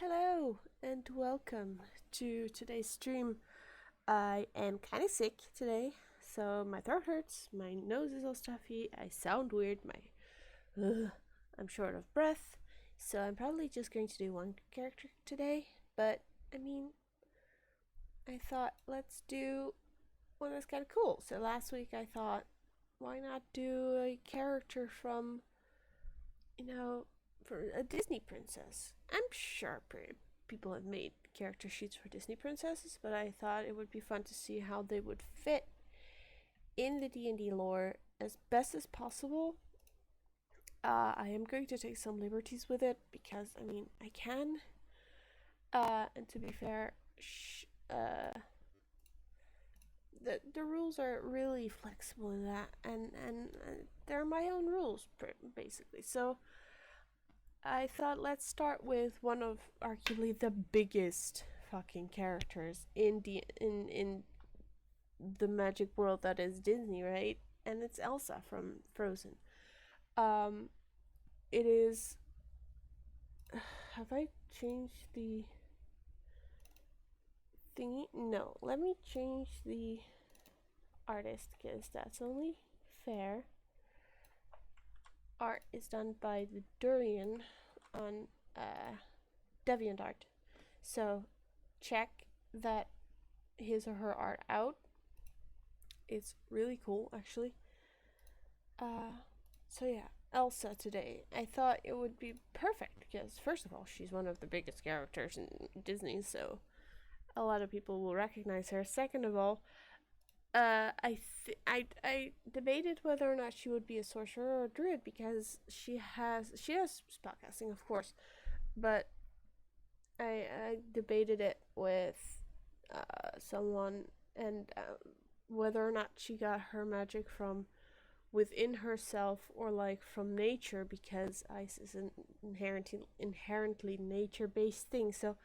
Hello and welcome to today's stream. I am kind of sick today, so my throat hurts, my nose is all stuffy, I sound weird, I'm short of breath, so I'm probably just going to do one character today, but I mean, I thought let's do one that's kind of cool. So last week I thought, why not do a character from, for a Disney princess? I'm sure people have made character sheets for Disney princesses, but I thought it would be fun to see how they would fit in the D&D lore as best as possible. I am going to take some liberties with it because, I can. And to be fair, the rules are really flexible in that, and they're my own rules, basically. So I thought let's start with one of arguably the biggest fucking characters in the magic world that is Disney, right? And it's Elsa from Frozen. It is. Have I changed the thingy? No, let me change the artist because that's only fair. Art is done by the Durian on DeviantArt, so check that his or her art out. It's really cool, actually. So yeah, Elsa today. I thought it would be perfect because, first of all, she's one of the biggest characters in Disney, so a lot of people will recognize her. Second of all, I debated whether or not she would be a sorcerer or a druid because she has spellcasting, of course, but I debated it with someone and whether or not she got her magic from within herself or like from nature, because ice is an inherently nature-based thing. So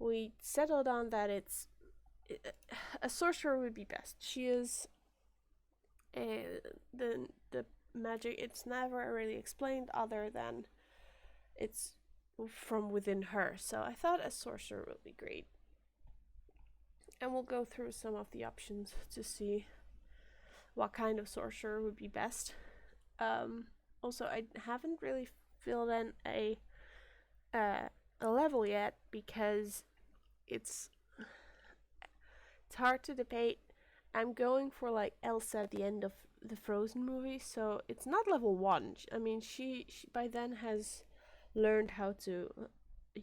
we settled on that a sorcerer would be best. She is the magic. It's never really explained other than it's from within her. So I thought a sorcerer would be great, and we'll go through some of the options to see what kind of sorcerer would be best. Also, I haven't really filled in a level yet because it's hard to debate. I'm going for like Elsa at the end of the Frozen movie, so it's not level 1. I mean, she by then has learned how to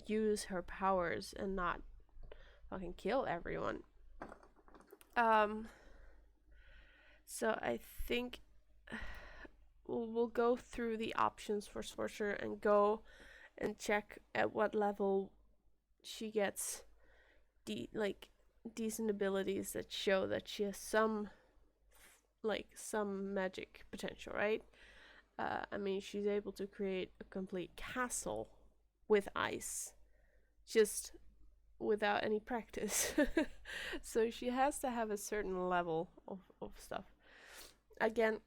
use her powers and not fucking kill everyone. So I think we'll go through the options for sorcerer and go and check at what level she gets decent abilities that show that she has some magic potential, right? I mean, she's able to create a complete castle with ice just without any practice. So she has to have a certain level of stuff. Again,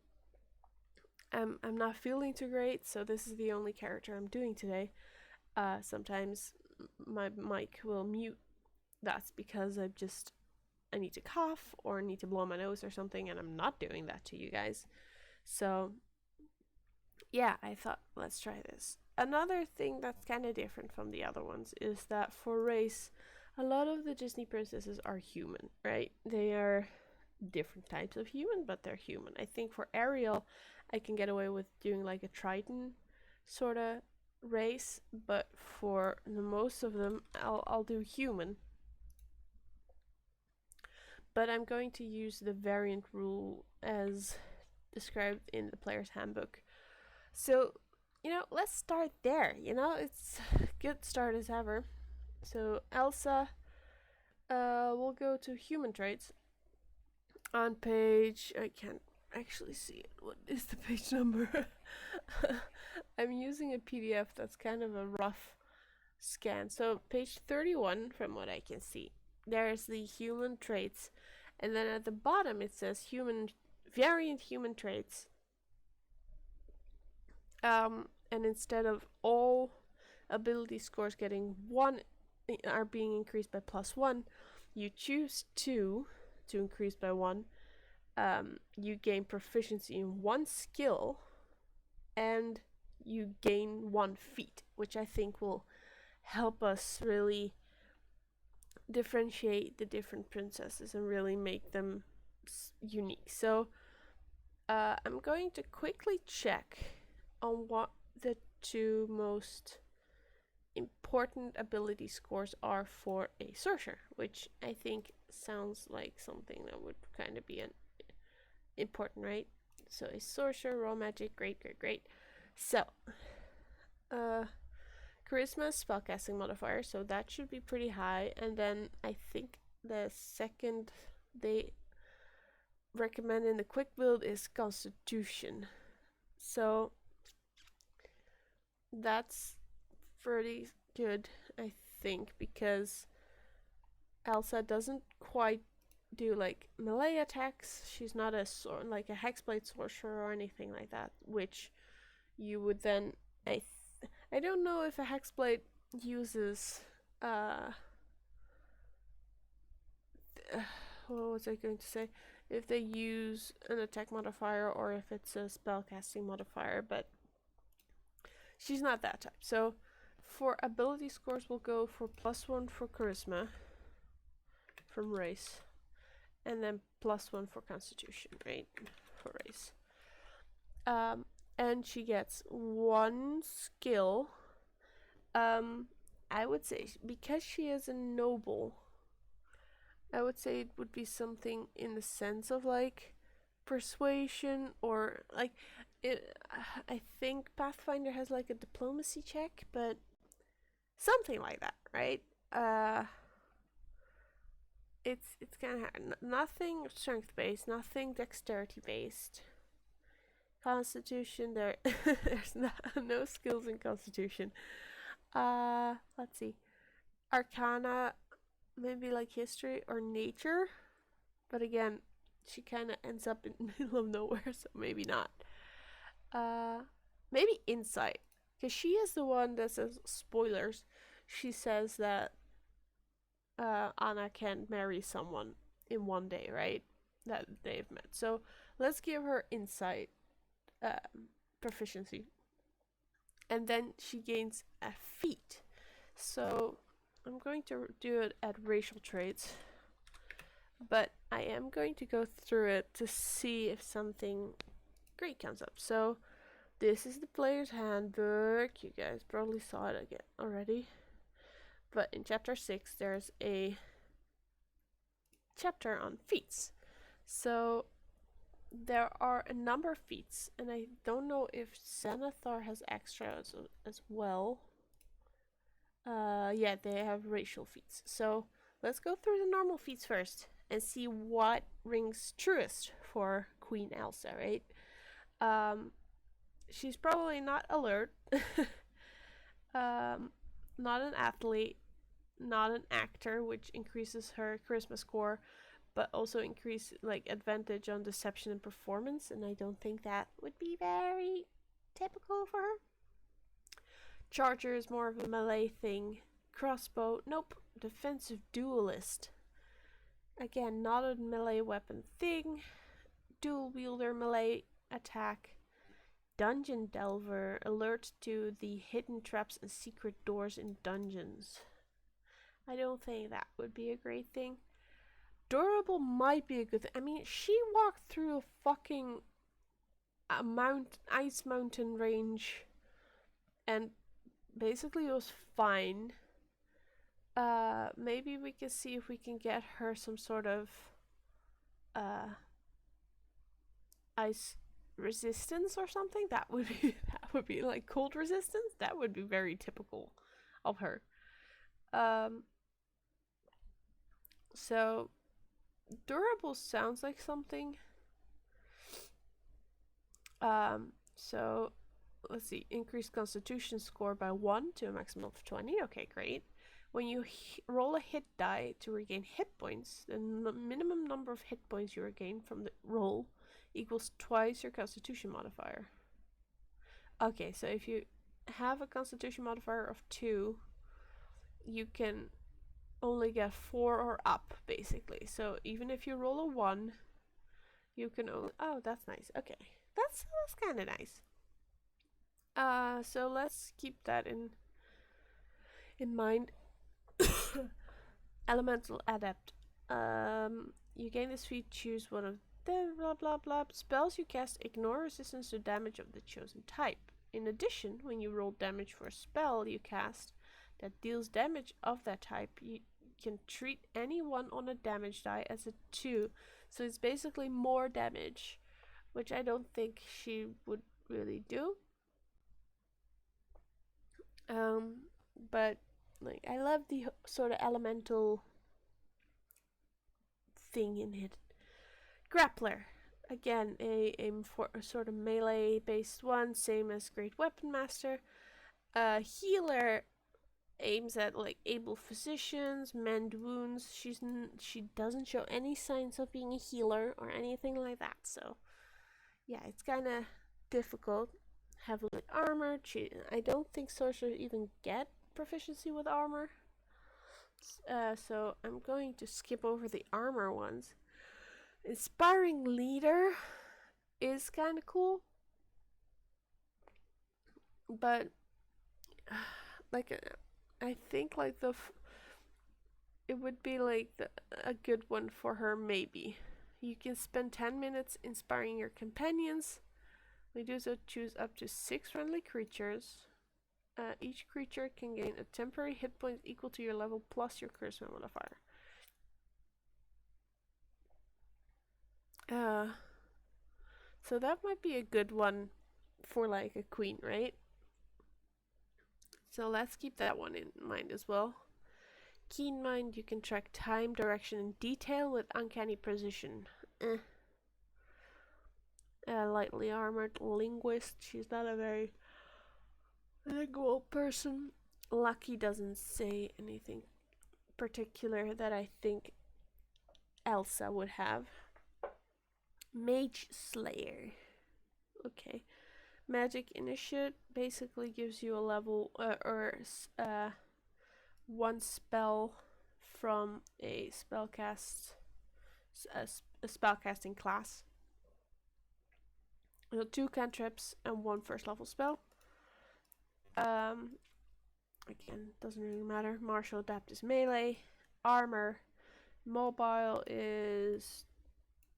I'm not feeling too great, so this is the only character I'm doing today. Sometimes my mic will mute. That's because I need to cough or need to blow my nose or something, and I'm not doing that to you guys. So yeah, I thought let's try this. Another thing that's kind of different from the other ones is that for race, a lot of the Disney princesses are human, right? They are different types of human, but they're human. I think for Ariel, I can get away with doing like a Triton sort of race, but for the most of them, I'll do human. But I'm going to use the variant rule as described in the player's handbook. So, let's start there. It's a good start as ever. So Elsa, we'll go to human traits. On page, I can't actually see it. What is the page number? I'm using a PDF that's kind of a rough scan. So page 31 from what I can see. There's the human traits, and then at the bottom it says variant human traits. And instead of all ability scores getting 1 are being increased by +1. You choose 2 to increase by 1. You gain proficiency in 1 skill, and you gain 1 feat, which I think will help us really differentiate the different princesses and really make them unique. So I'm going to quickly check on what the 2 most important ability scores are for a sorcerer, which I think sounds like something that would kind of be important, right? So a sorcerer, raw magic, great. So charisma, spellcasting modifier, so that should be pretty high. And then I think the second they recommend in the quick build is constitution. So that's pretty good, I think, because Elsa doesn't quite do like melee attacks. She's not a like a hexblade sorcerer or anything like that, which you would then I don't know if a hexblade uses what was I going to say? If they use an attack modifier or if it's a spellcasting modifier, but she's not that type. So for ability scores, we'll go for +1 for charisma from race, and then +1 for constitution, right? For race. And she gets 1 skill. I would say because she is a noble, I would say it would be something in the sense of like persuasion, or like I think Pathfinder has like a diplomacy check, but something like that, right? It's kind of nothing strength based, nothing dexterity based. Constitution, there's no skills in Constitution. Let's see. Arcana, maybe like history or nature, but again, she kind of ends up in the middle of nowhere, so maybe not. Maybe insight, because she is the one that says, spoilers, she says that Anna can marry someone in 1 day, right? That they've met. So let's give her insight proficiency, and then she gains a feat. So I'm going to do it at racial traits, but I am going to go through it to see if something great comes up. So this is the player's handbook. You guys probably saw it again already, but in chapter 6 there's a chapter on feats. So there are a number of feats, and I don't know if Xanathar has extras as well. Yeah, they have racial feats. So let's go through the normal feats first and see what rings truest for Queen Elsa, right? She's probably not alert, not an athlete, not an actor, which increases her charisma score, but also increase like advantage on deception and performance, and I don't think that would be very typical for her. Charger is more of a melee thing. Crossbow, nope. Defensive duelist, again, not a melee weapon thing. Dual wielder, melee attack. Dungeon delver, alert to the hidden traps and secret doors in dungeons. I don't think that would be a great thing. Durable might be a good thing. I mean, she walked through a fucking ice mountain range and basically it was fine. Maybe we can see if we can get her some sort of ice resistance or something. That would be like cold resistance. That would be very typical of her. So durable sounds like something. So let's see, increase constitution score by 1 to a maximum of 20. Okay, great. When you roll a hit die to regain hit points, the minimum number of hit points you regain from the roll equals twice your constitution modifier. Okay, so if you have a constitution modifier of 2, you can only get 4 or up, basically. So even if you roll a 1, you can only... Oh, that's nice. Okay. That's kind of nice. So let's keep that in mind. Elemental Adept. You gain this feat, choose one of the blah blah blah. Spells you cast ignore resistance to damage of the chosen type. In addition, when you roll damage for a spell you cast that deals damage of that type, you can treat anyone on a damage die as a 2. So it's basically more damage, which I don't think she would really do. But like, I love the sort of elemental thing in it. Grappler. Again, aim for a sort of melee based one, same as Great Weapon Master. Healer aims at like able physicians, mend wounds. She doesn't show any signs of being a healer or anything like that. So yeah, it's kind of difficult. Heavily armored. I don't think sorcerers even get proficiency with armor. So I'm going to skip over the armor ones. Inspiring leader is kind of cool, but like I think like it would be like a good one for her. Maybe you can spend 10 minutes inspiring your companions. We do so, choose up to 6 friendly creatures. Each creature can gain a temporary hit point equal to your level plus your charisma modifier. So that might be a good one for like a queen, right? So let's keep that one in mind as well. Keen mind, you can track time, direction, and detail with uncanny precision. Lightly armored linguist, she's not a very lingual person. Lucky doesn't say anything particular that I think Elsa would have. Mage Slayer. Okay. Magic Initiate basically gives you a level one spell from a spellcasting class. So 2 cantrips and 1 first level spell. Again, doesn't really matter. Martial Adapt is melee. Armor. Mobile is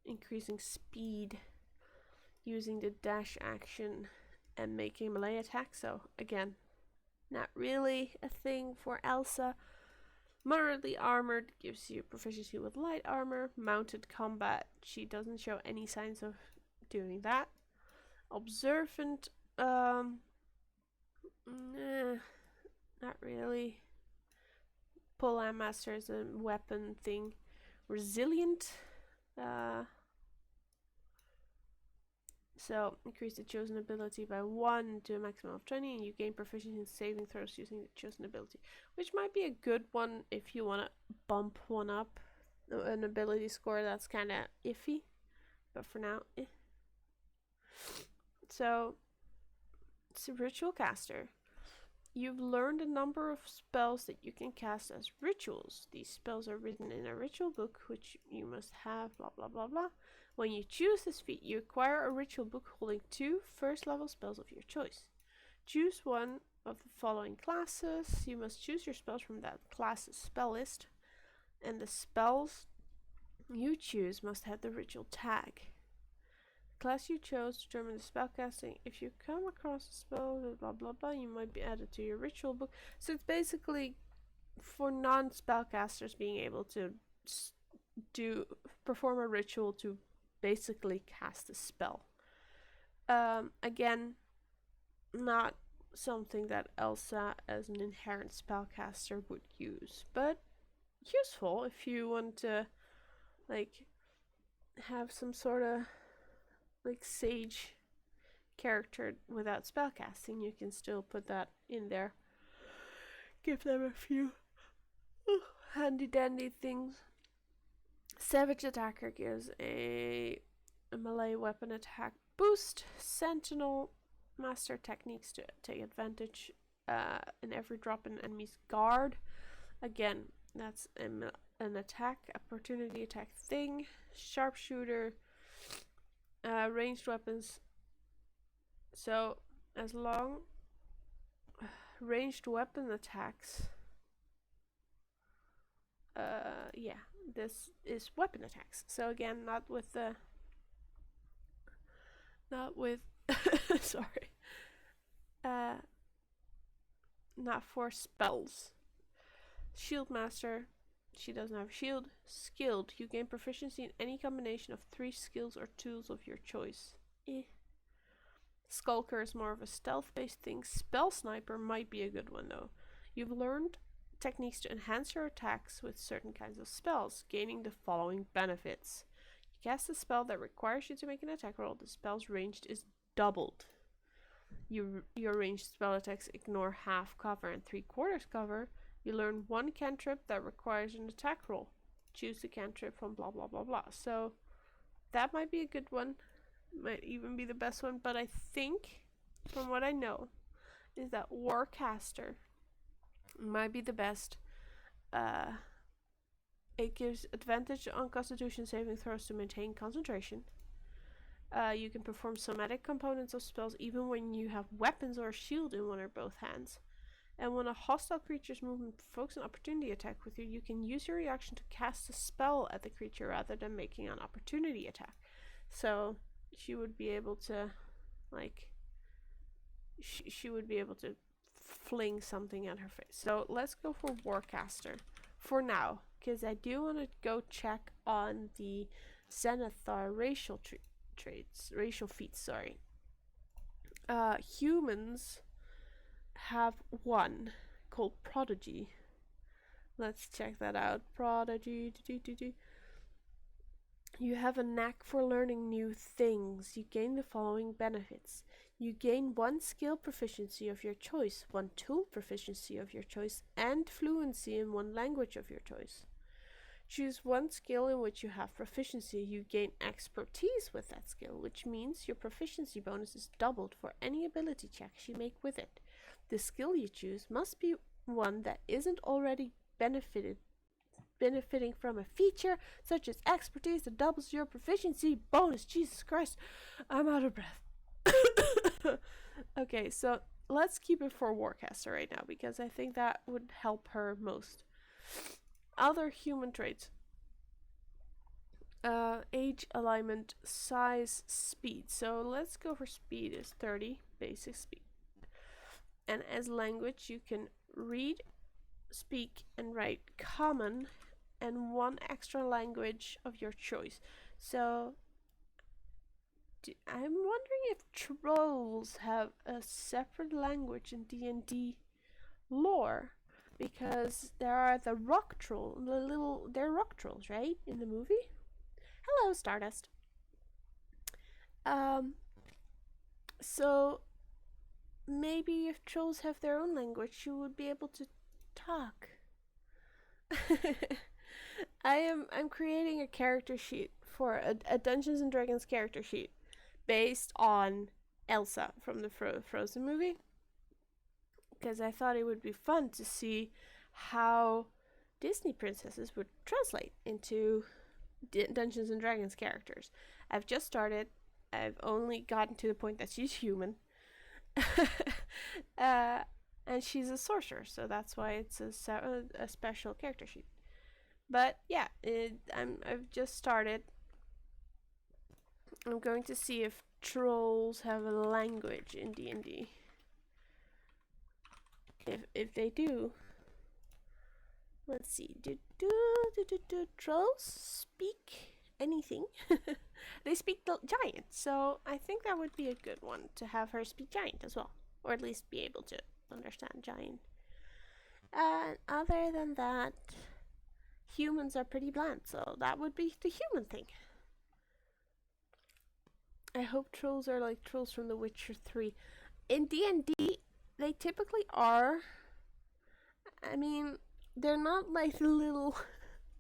increasing speed using the dash action and making melee attack. So again, not really a thing for Elsa. Moderately armored gives you proficiency with light armor. Mounted combat, she doesn't show any signs of doing that. Observant, not really. Pull Master is a weapon thing. Resilient, so increase the chosen ability by 1 to a maximum of 20, and you gain proficiency in saving throws using the chosen ability, which might be a good one if you want to bump one up an ability score that's kind of iffy, but for now, So it's a ritual caster. You've learned a number of spells that you can cast as rituals. These spells are written in a ritual book, which you must have, blah blah blah blah. When you choose this feat, you acquire a ritual book holding 2 first level spells of your choice. Choose one of the following classes. You must choose your spells from that class's spell list, and the spells you choose must have the ritual tag. The class you chose determines the spellcasting. If you come across a spell, blah blah blah, you might be added to your ritual book. So it's basically for non-spellcasters being able to perform a ritual to basically cast a spell. Again, not something that Elsa as an inherent spellcaster would use, but useful if you want to like have some sort of like sage character without spellcasting. You can still put that in there. Give them a few handy dandy things. Savage Attacker gives a melee weapon attack boost. Sentinel master techniques to take advantage in every drop in enemy's guard. Again, That's an attack, opportunity attack thing. Sharpshooter, ranged weapons. So as long ranged weapon attacks. Yeah, this is weapon attacks. So again, not with sorry. Not for spells. Shield Master. She doesn't have a shield. Skilled. You gain proficiency in any combination of 3 skills or tools of your choice. Skulker is more of a stealth-based thing. Spell Sniper might be a good one though. You've learned techniques to enhance your attacks with certain kinds of spells, gaining the following benefits. You cast a spell that requires you to make an attack roll. The spell's range is doubled. Your ranged spell attacks ignore half cover and 3/4 cover. You learn 1 cantrip that requires an attack roll. Choose the cantrip from blah blah blah blah. So that might be a good one. Might even be the best one, but I think, from what I know, is that Warcaster might be the best. It gives advantage on Constitution saving throws to maintain concentration. You can perform somatic components of spells even when you have weapons or a shield in one or both hands. And when a hostile creature's movement provokes an opportunity attack with you, you can use your reaction to cast a spell at the creature rather than making an opportunity attack. So she would be able to, like, she would be able to fling something at her face. So let's go for Warcaster for now, because I do want to go check on the Zenithar racial traits, racial feats, sorry. Humans have one called Prodigy. Let's check that out. Prodigy. You have a knack for learning new things. You gain the following benefits. You gain 1 skill proficiency of your choice, 1 tool proficiency of your choice, and fluency in 1 language of your choice. Choose 1 skill in which you have proficiency. You gain expertise with that skill, which means your proficiency bonus is doubled for any ability checks you make with it. The skill you choose must be one that isn't already benefiting from a feature such as expertise that doubles your proficiency bonus. Jesus Christ, I'm out of breath. Okay, so let's keep it for Warcaster right now because I think that would help her most. Other human traits. Age, alignment, size, speed. So let's go for speed is 30, basic speed. And as language, you can read, speak, and write common and 1 extra language of your choice. So I'm wondering if trolls have a separate language in D&D lore, because there are the rock troll, they're rock trolls, right, in the movie? Hello, Stardust. So maybe if trolls have their own language, you would be able to talk. I'm creating a character sheet for a Dungeons and Dragons character sheet based on Elsa from the Frozen movie, because I thought it would be fun to see how Disney princesses would translate into Dungeons and Dragons characters. I've just started. I've only gotten to the point that she's human. And she's a sorcerer, so that's why it's a special character sheet. But yeah, I've just started. I'm going to see if trolls have a language in D&D. If they do, let's see. Do trolls speak anything? They speak giant, so I think that would be a good one to have her speak giant as well, or at least be able to understand giant. And other than that, humans are pretty bland, so that would be the human thing. I hope trolls are like trolls from The Witcher 3. In D&D, they typically are. I mean, they're not like little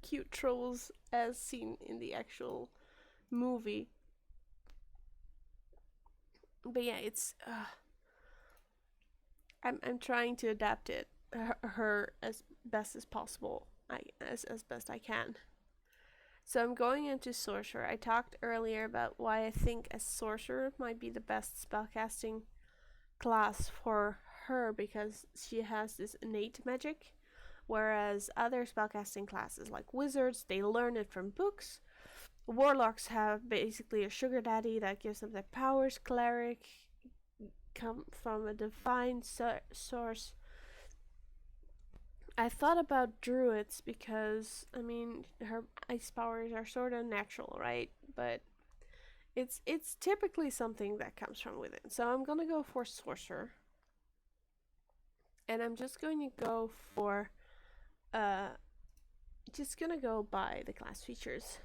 cute trolls as seen in the actual movie. But yeah, it's I'm trying to adapt her as best as possible as best I can. So I'm going into sorcerer. I talked earlier about why I think a sorcerer might be the best spellcasting class for her, because she has this innate magic, whereas other spellcasting classes like wizards, they learn it from books. Warlocks have basically a sugar daddy that gives them their powers. Cleric come from a divine source. I thought about druids because, I mean, her ice powers are sort of natural, right? But it's typically something that comes from within. So I'm gonna go for sorcerer, and I'm just going to go for just gonna go by the class features.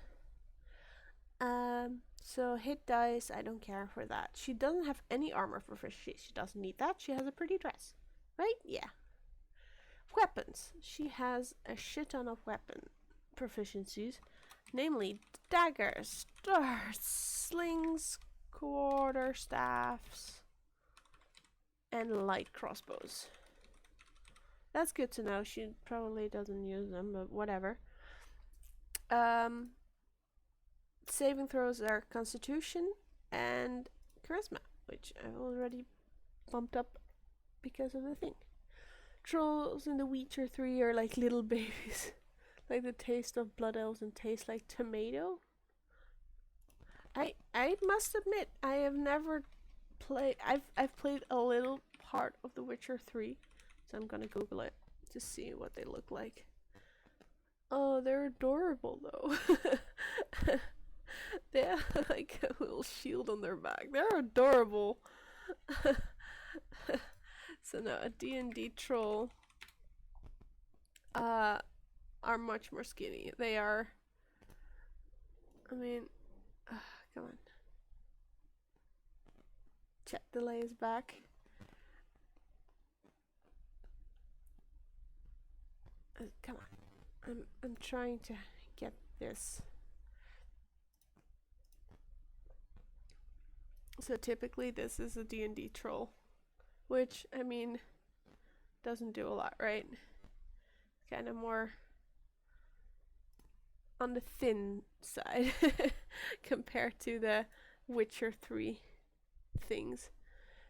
So hit dice, I don't care for that. She doesn't have any armor proficiency. She doesn't need that. She has a pretty dress, right? Yeah. Weapons. She has a shit ton of weapon proficiencies, namely daggers, darts, slings, quarterstaffs, and light crossbows. That's good to know. She probably doesn't use them, but whatever. Saving throws are Constitution and Charisma, which I've already bumped up because of the thing. Trolls in The Witcher 3 are like little babies. Like the taste of blood elves and taste like tomato. I must admit, I have never played. I've played a little part of The Witcher 3, so I'm gonna Google it to see what they look like. Oh, they're adorable though. They have like a little shield on their back. They're adorable. So no, a D&D troll are much more skinny. They are, I mean, come on. Chat delay is back. Come on. I'm trying to get this. So typically this is a D&D troll, which, I mean, doesn't do a lot, right? Kind of more on the thin side compared to the Witcher 3 things.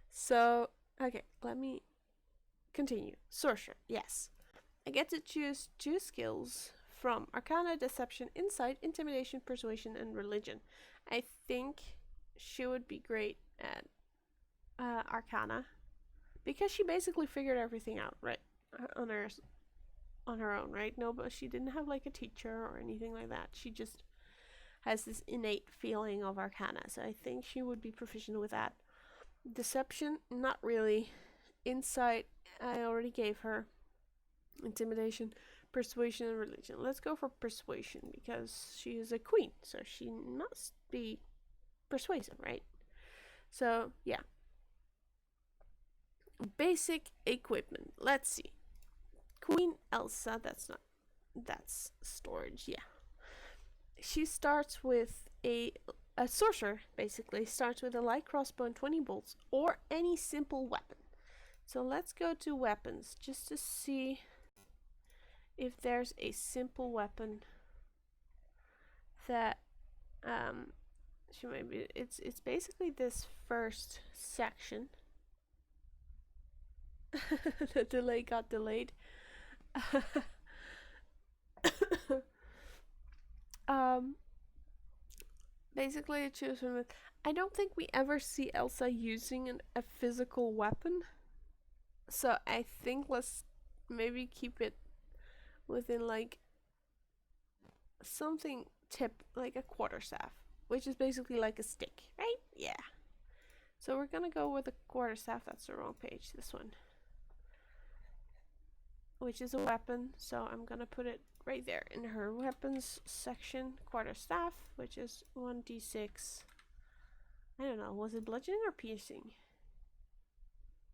So, okay, let me continue. Sorcerer, yes. I get to choose 2 skills from Arcana, Deception, Insight, Intimidation, Persuasion, and Religion. I think she would be great at Arcana, because she basically figured everything out, right? On her own, right? No, but she didn't have like a teacher or anything like that. She just has this innate feeling of Arcana, so I think she would be proficient with that. Deception, not really. Insight, I already gave her. Intimidation, Persuasion, and Religion. Let's go for Persuasion because she is a queen, so she must be persuasive, right? So yeah. Basic equipment. Let's see. Queen Elsa, that's storage, yeah. She starts with a sorcerer, basically, starts with a light crossbow and 20 bolts, or any simple weapon. So let's go to weapons, just to see if there's a simple weapon that she might be. It's basically this first section. The delay got delayed. Basically I choose from it. I don't think we ever see Elsa using a physical weapon, so I think let's maybe keep it within like something like a quarterstaff, which is basically like a stick, right? Yeah. So we're gonna go with a quarterstaff. That's the wrong page, this one, which is a weapon, so I'm gonna put it right there in her weapons section. Quarterstaff, which is 1d6. I don't know, was it bludgeoning or piercing?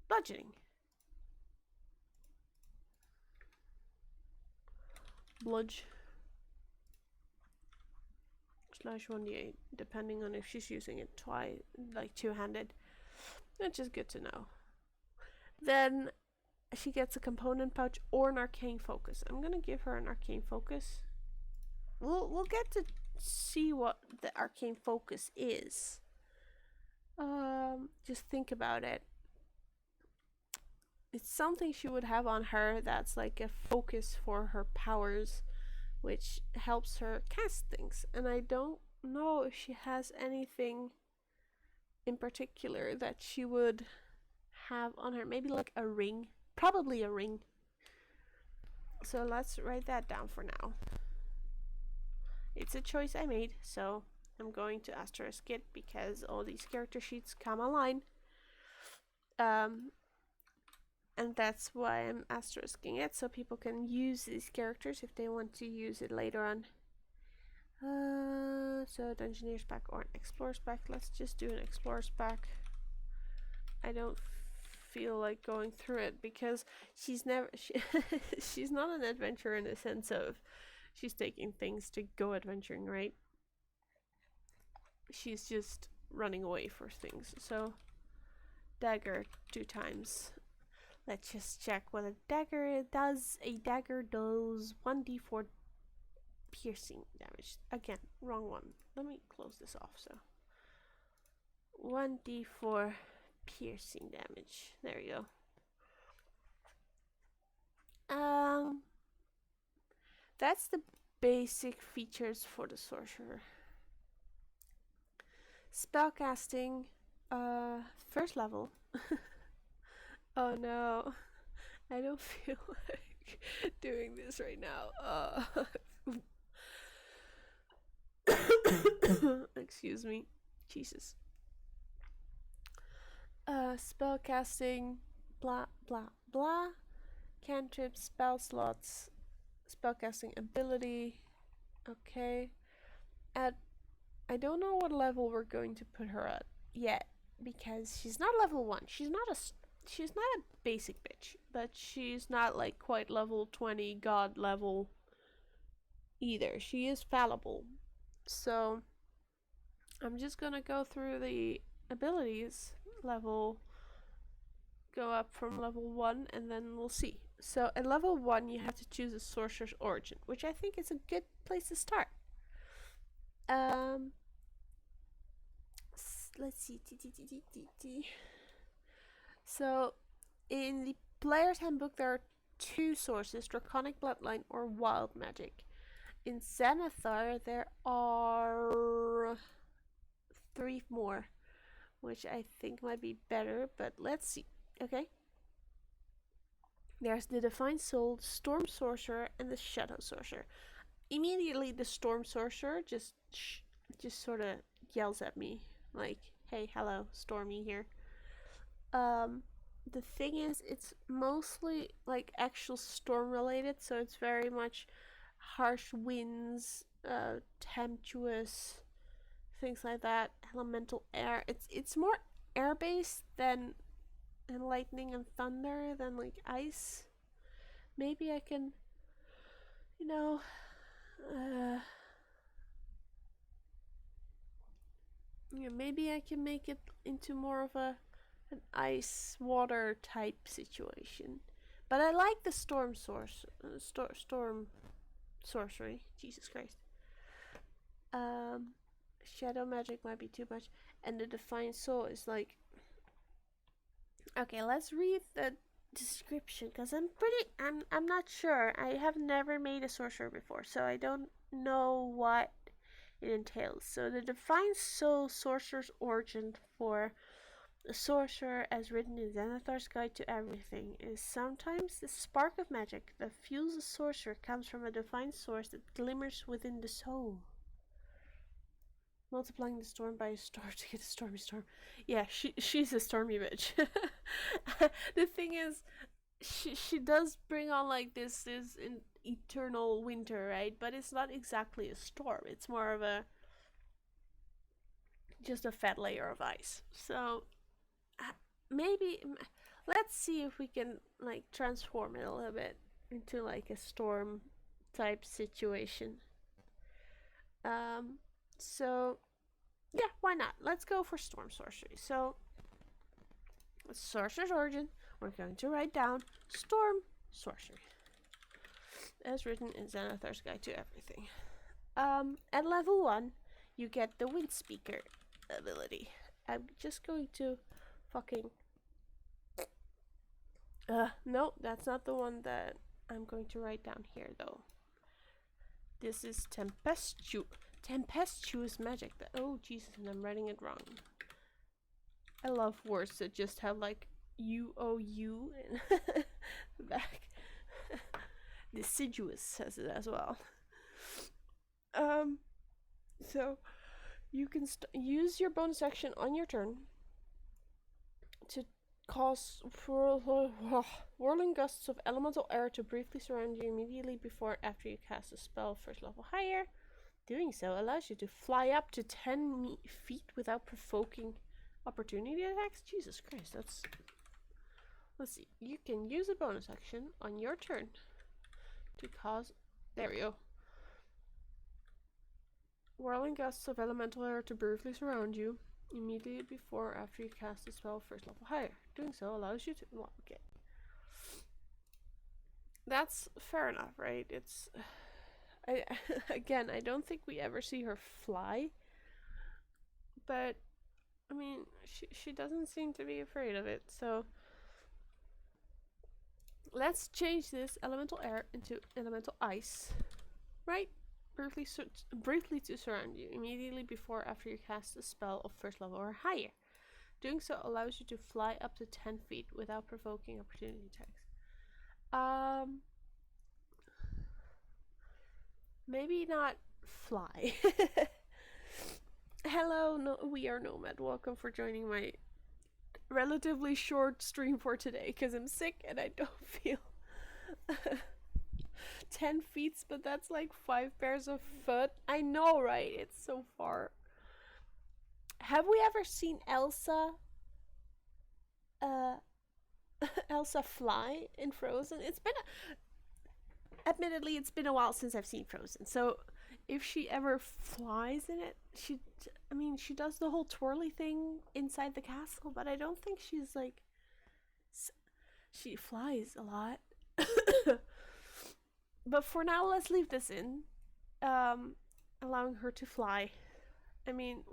Bludgeoning. Bludge. Slash 1d8, depending on if she's using it like two-handed. Which is good to know. Then she gets a component pouch or an arcane focus. I'm gonna give her an arcane focus. We'll get to see what the arcane focus is. Just think about it. It's something she would have on her that's like a focus for her powers, which helps her cast things. And I don't know if she has anything in particular that she would have on her. Maybe like a ring. Probably a ring. So let's write that down for now. It's a choice I made, so I'm going to asterisk it because all these character sheets come online. And that's why I'm asterisking it, so people can use these characters if they want to use it later on. So Dungeoneer's pack or an Explorer's pack. Let's just do an Explorer's pack. I don't feel like going through it because she's never she's not an adventurer in the sense of she's taking things to go adventuring, right? She's just running away for things. So dagger 2 times. Let's just check what a dagger does. A dagger does 1d4 piercing damage. Again, wrong one. Let me close this off. So 1d4 piercing damage. There we go. That's the basic features for the sorcerer. Spellcasting, first level. Oh no, I don't feel like doing this right now. Excuse me. Jesus. Spellcasting, blah blah blah. Cantrip, spell slots, spellcasting ability. Okay. I don't know what level we're going to put her at yet because she's not level 1. She's not a basic bitch, but she's not like quite level 20 god level either. She is fallible. So I'm just gonna go through the abilities level, go up from level 1 and then we'll see. So at level 1 you have to choose a sorcerer's origin, which I think is a good place to start. Let's see. So in the player's handbook there are 2 sources, draconic bloodline or wild magic. In Xanathar there are 3 more, which I think might be better, but let's see. Okay, there's the divine soul, storm sorcerer, and the shadow sorcerer. Immediately the storm sorcerer just sort of yells at me like, hey, hello, Stormy here. The thing is, it's mostly like actual storm related, so it's very much harsh winds, tempestuous, things like that, elemental air. It's more air based than lightning and thunder than like ice. Maybe I can, you know, yeah, maybe I can make it into more of an ice water type situation. But I like the storm storm sorcery. Jesus Christ. Shadow magic might be too much, and the divine soul is like. Okay, let's read the description because I'm not sure. I have never made a sorcerer before, so I don't know what it entails. So the divine soul sorcerer's origin for a sorcerer, as written in Xanathar's Guide to Everything, is sometimes the spark of magic that fuels a sorcerer comes from a divine source that glimmers within the soul. Multiplying the storm by a star to get a stormy storm. Yeah, she's a stormy bitch. The thing is, she does bring on like this eternal winter, right? But it's not exactly a storm. It's more of just a fat layer of ice. So maybe let's see if we can like transform it a little bit into like a storm type situation. So yeah, why not? Let's go for storm sorcery. So sorcerer's origin, we're going to write down Storm Sorcery, as written in Xanathar's Guide to Everything. At level 1, you get the Wind Speaker ability. I'm just going to fucking... no, that's not the one that I'm going to write down here, though. This is tempestuous magic. Oh, Jesus, and I'm writing it wrong. I love words that just have, like, U-O-U in the back. Deciduous says it as well. So you can use your bonus action on your turn to cause whirling gusts of elemental air to briefly surround you immediately before after you cast a spell first level higher. Doing so allows you to fly up to 10 feet without provoking opportunity attacks. Jesus Christ, that's... Let's see. You can use a bonus action on your turn to cause... There we go. Whirling gusts of elemental air to briefly surround you immediately before or after you cast a spell first level higher. Doing so allows you to... Well, okay. That's fair enough, right? It's... Again, I don't think we ever see her fly. But, I mean, she doesn't seem to be afraid of it, so... Let's change this elemental air into elemental ice. Right? Briefly to surround you immediately before or after you cast a spell of first level or higher. Doing so allows you to fly up to 10 feet without provoking opportunity attacks. Maybe not fly. Hello, no, we are Nomad. Welcome for joining my relatively short stream for today because I'm sick and I don't feel 10 feet, but that's like 5 pairs of foot. I know, right? It's so far. Have we ever seen Elsa Elsa fly in Frozen? It's been admittedly it's been a while since I've seen Frozen, so if she ever flies in it, she does the whole twirly thing inside the castle, but I don't think she's like she flies a lot. But for now, let's leave this in, allowing her to fly. I mean,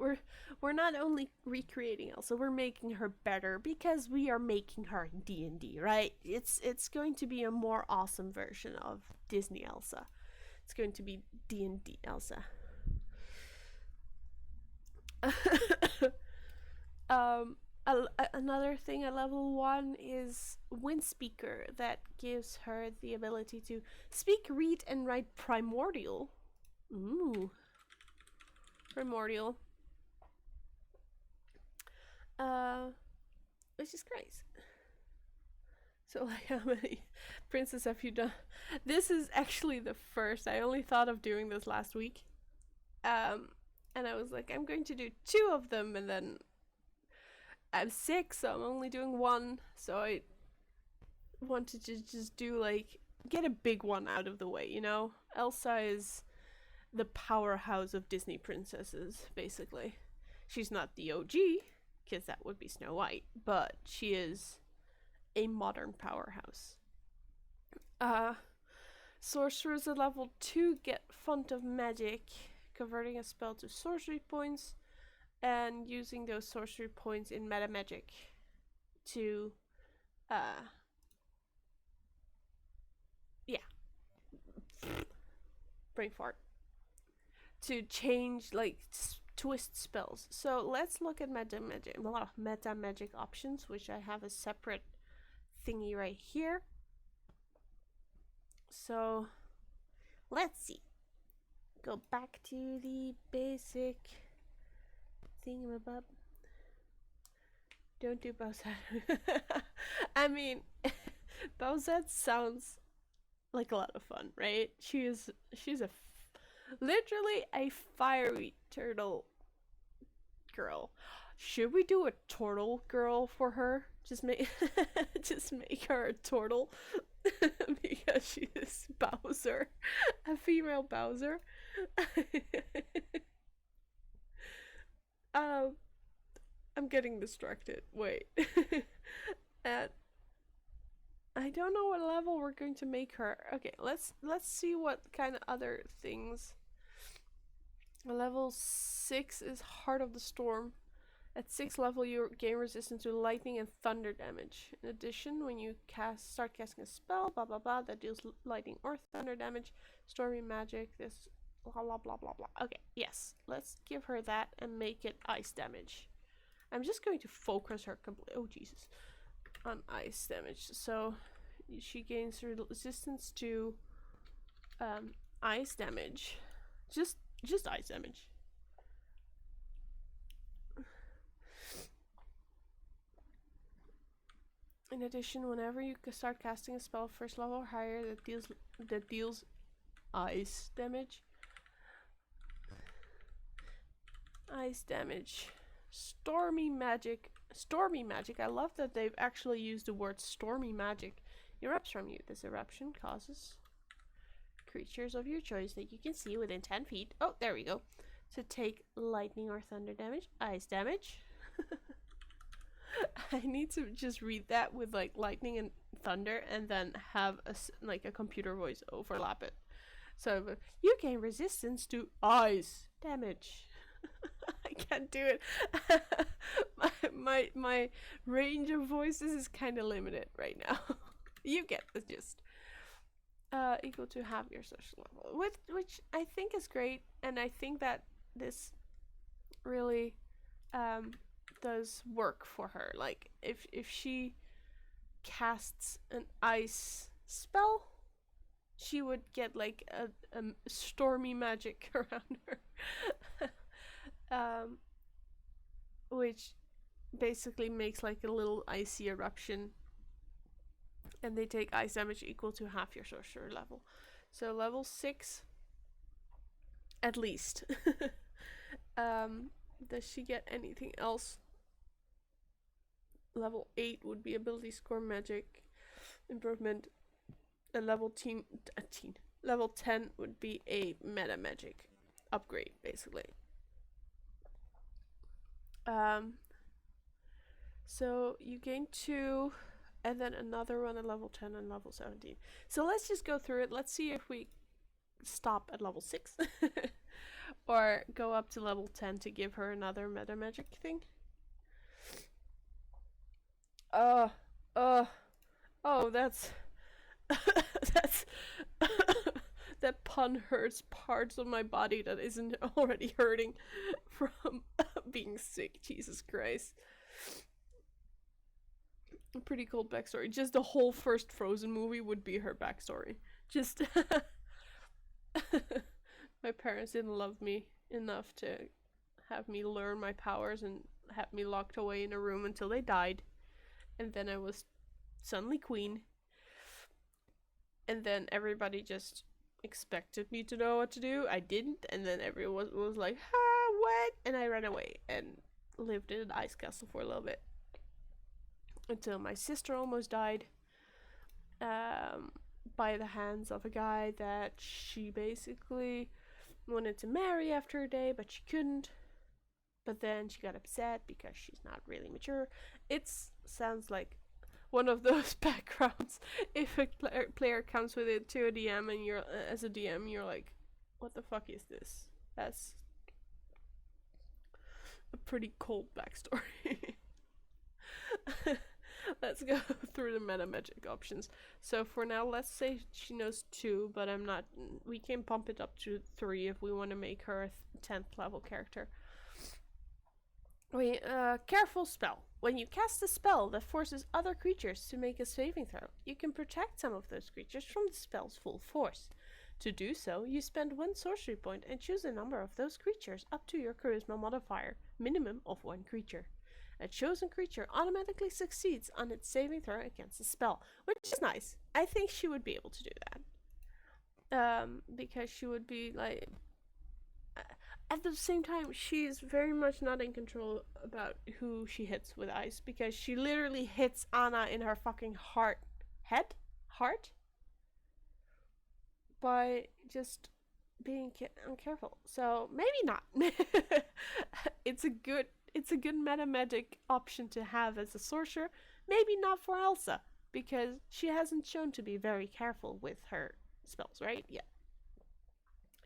we're not only recreating Elsa, we're making her better because we are making her D&D, right? It's going to be a more awesome version of Disney Elsa. It's going to be D&D Elsa. Another thing at level 1 is Wind Speaker that gives her the ability to speak, read, and write Primordial. Ooh. Primordial. Which is great. So, like, how many princes have you done? This is actually the first. I only thought of doing this last week. And I was like, I'm going to do 2 of them, and then I'm sick, so I'm only doing 1. So I wanted to just do, like, get a big one out of the way, you know? Elsa is the powerhouse of Disney princesses, basically. She's not the OG, because that would be Snow White, but she is a modern powerhouse. Sorcerers at level 2 get Font of Magic, converting a spell to sorcery points, and using those sorcery points in meta magic to, brain fart, to change, like, twist spells. So let's look at meta magic options, which I have a separate thingy right here. So let's see. Go back to the basic thingamabub. Don't do Bowsette. I mean, Bowsette sounds like a lot of fun, right? She's literally a fiery turtle girl. Should we do a turtle girl for her? Just make her a turtle because she is Bowser, a female Bowser. I'm getting distracted. Wait. I don't know what level we're going to make her. Okay, let's see what kind of other things. Level 6 is Heart of the Storm. At 6th level, you gain resistance to lightning and thunder damage. In addition, when you start casting a spell, blah blah blah, that deals lightning or thunder damage, stormy magic, this blah blah blah blah blah. Okay, yes, let's give her that and make it ice damage. I'm just going to focus her completely. Oh Jesus, on ice damage. So she gains resistance to ice damage. Just ice damage. In addition, whenever you start casting a spell first level or higher that deals ice damage. Ice damage. Stormy magic. Stormy magic. I love that they've actually used the word stormy magic. Erupts from you. This eruption causes creatures of your choice that you can see within 10 feet. Oh, there we go. To take lightning or thunder damage. Ice damage. I need to just read that with like lightning and thunder and then have a computer voice overlap it. So you gain resistance to ice damage. I can't do it. my range of voices is kind of limited right now. You get the gist. Equal to half your social level, which I think is great, and I think that this really does work for her. Like if she casts an ice spell, she would get like a stormy magic around her. Which basically makes like a little icy eruption, and they take ice damage equal to half your sorcerer level. So level 6 at least. Does she get anything else? Level 8 would be ability score magic improvement. And level 10 would be a meta magic upgrade, basically. So you gain 2, and then another one at level 10 and level 17. So let's just go through it. Let's see if we stop at level 6 or go up to level 10 to give her another meta magic thing. Oh, that's that's that pun hurts parts of my body that isn't already hurting from being sick. Jesus Christ. A pretty cool backstory. Just the whole first Frozen movie would be her backstory. Just my parents didn't love me enough to have me learn my powers and have me locked away in a room until they died. And then I was suddenly queen. And then everybody just expected me to know what to do. I didn't, and then everyone was like, what? And I ran away and lived in an ice castle for a little bit. Until my sister almost died. By the hands of a guy that she basically wanted to marry after a day, but she couldn't. But then she got upset because she's not really mature. It sounds like one of those backgrounds. If a player comes with it to a DM and you're as a DM, you're like, what the fuck is this? That's a pretty cold backstory. Let's go through the meta magic options. So for now, let's say she knows 2, but I'm not. We can pump it up to 3 if we want to make her a 10th level character. Careful spell. When you cast a spell that forces other creatures to make a saving throw, you can protect some of those creatures from the spell's full force. To do so, you spend 1 sorcery point and choose a number of those creatures up to your charisma modifier, minimum of 1 creature. A chosen creature automatically succeeds on its saving throw against the spell, which is nice. I think she would be able to do that. Because she would be like... At the same time, she's very much not in control about who she hits with ice, because she literally hits Anna in her fucking heart by just being uncareful. So maybe not. It's a good meta magic option to have as a sorcerer. Maybe not for Elsa. because she hasn't shown to be very careful with her spells, right? Yeah.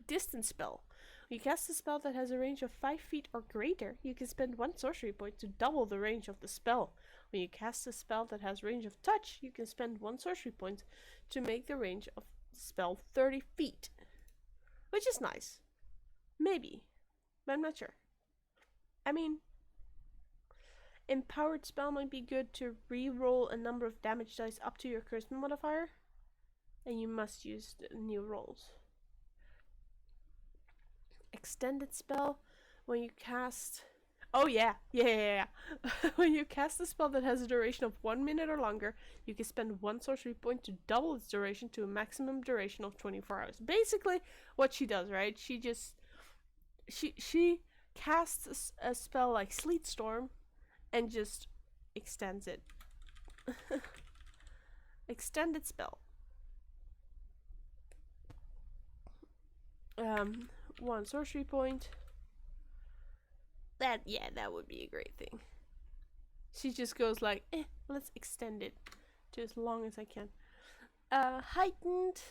Distance spell. When you cast a spell that has a range of 5 feet or greater, you can spend 1 sorcery point to double the range of the spell. When you cast a spell that has range of touch, you can spend 1 sorcery point to make the range of the spell 30 feet. Which is nice. Maybe. But I'm not sure. I mean, empowered spell might be good to re-roll a number of damage dice up to your charisma modifier. And you must use the new rolls. Extended spell, when you cast... Oh yeah. When you cast a spell that has a duration of 1 minute or longer, you can spend 1 sorcery point to double its duration to a maximum duration of 24 hours. Basically, what she does, right? She just... She casts a spell like Sleet Storm and just extends it. Extended spell. 1 sorcery point. That would be a great thing. She just goes like, let's extend it to as long as I can. Heightened.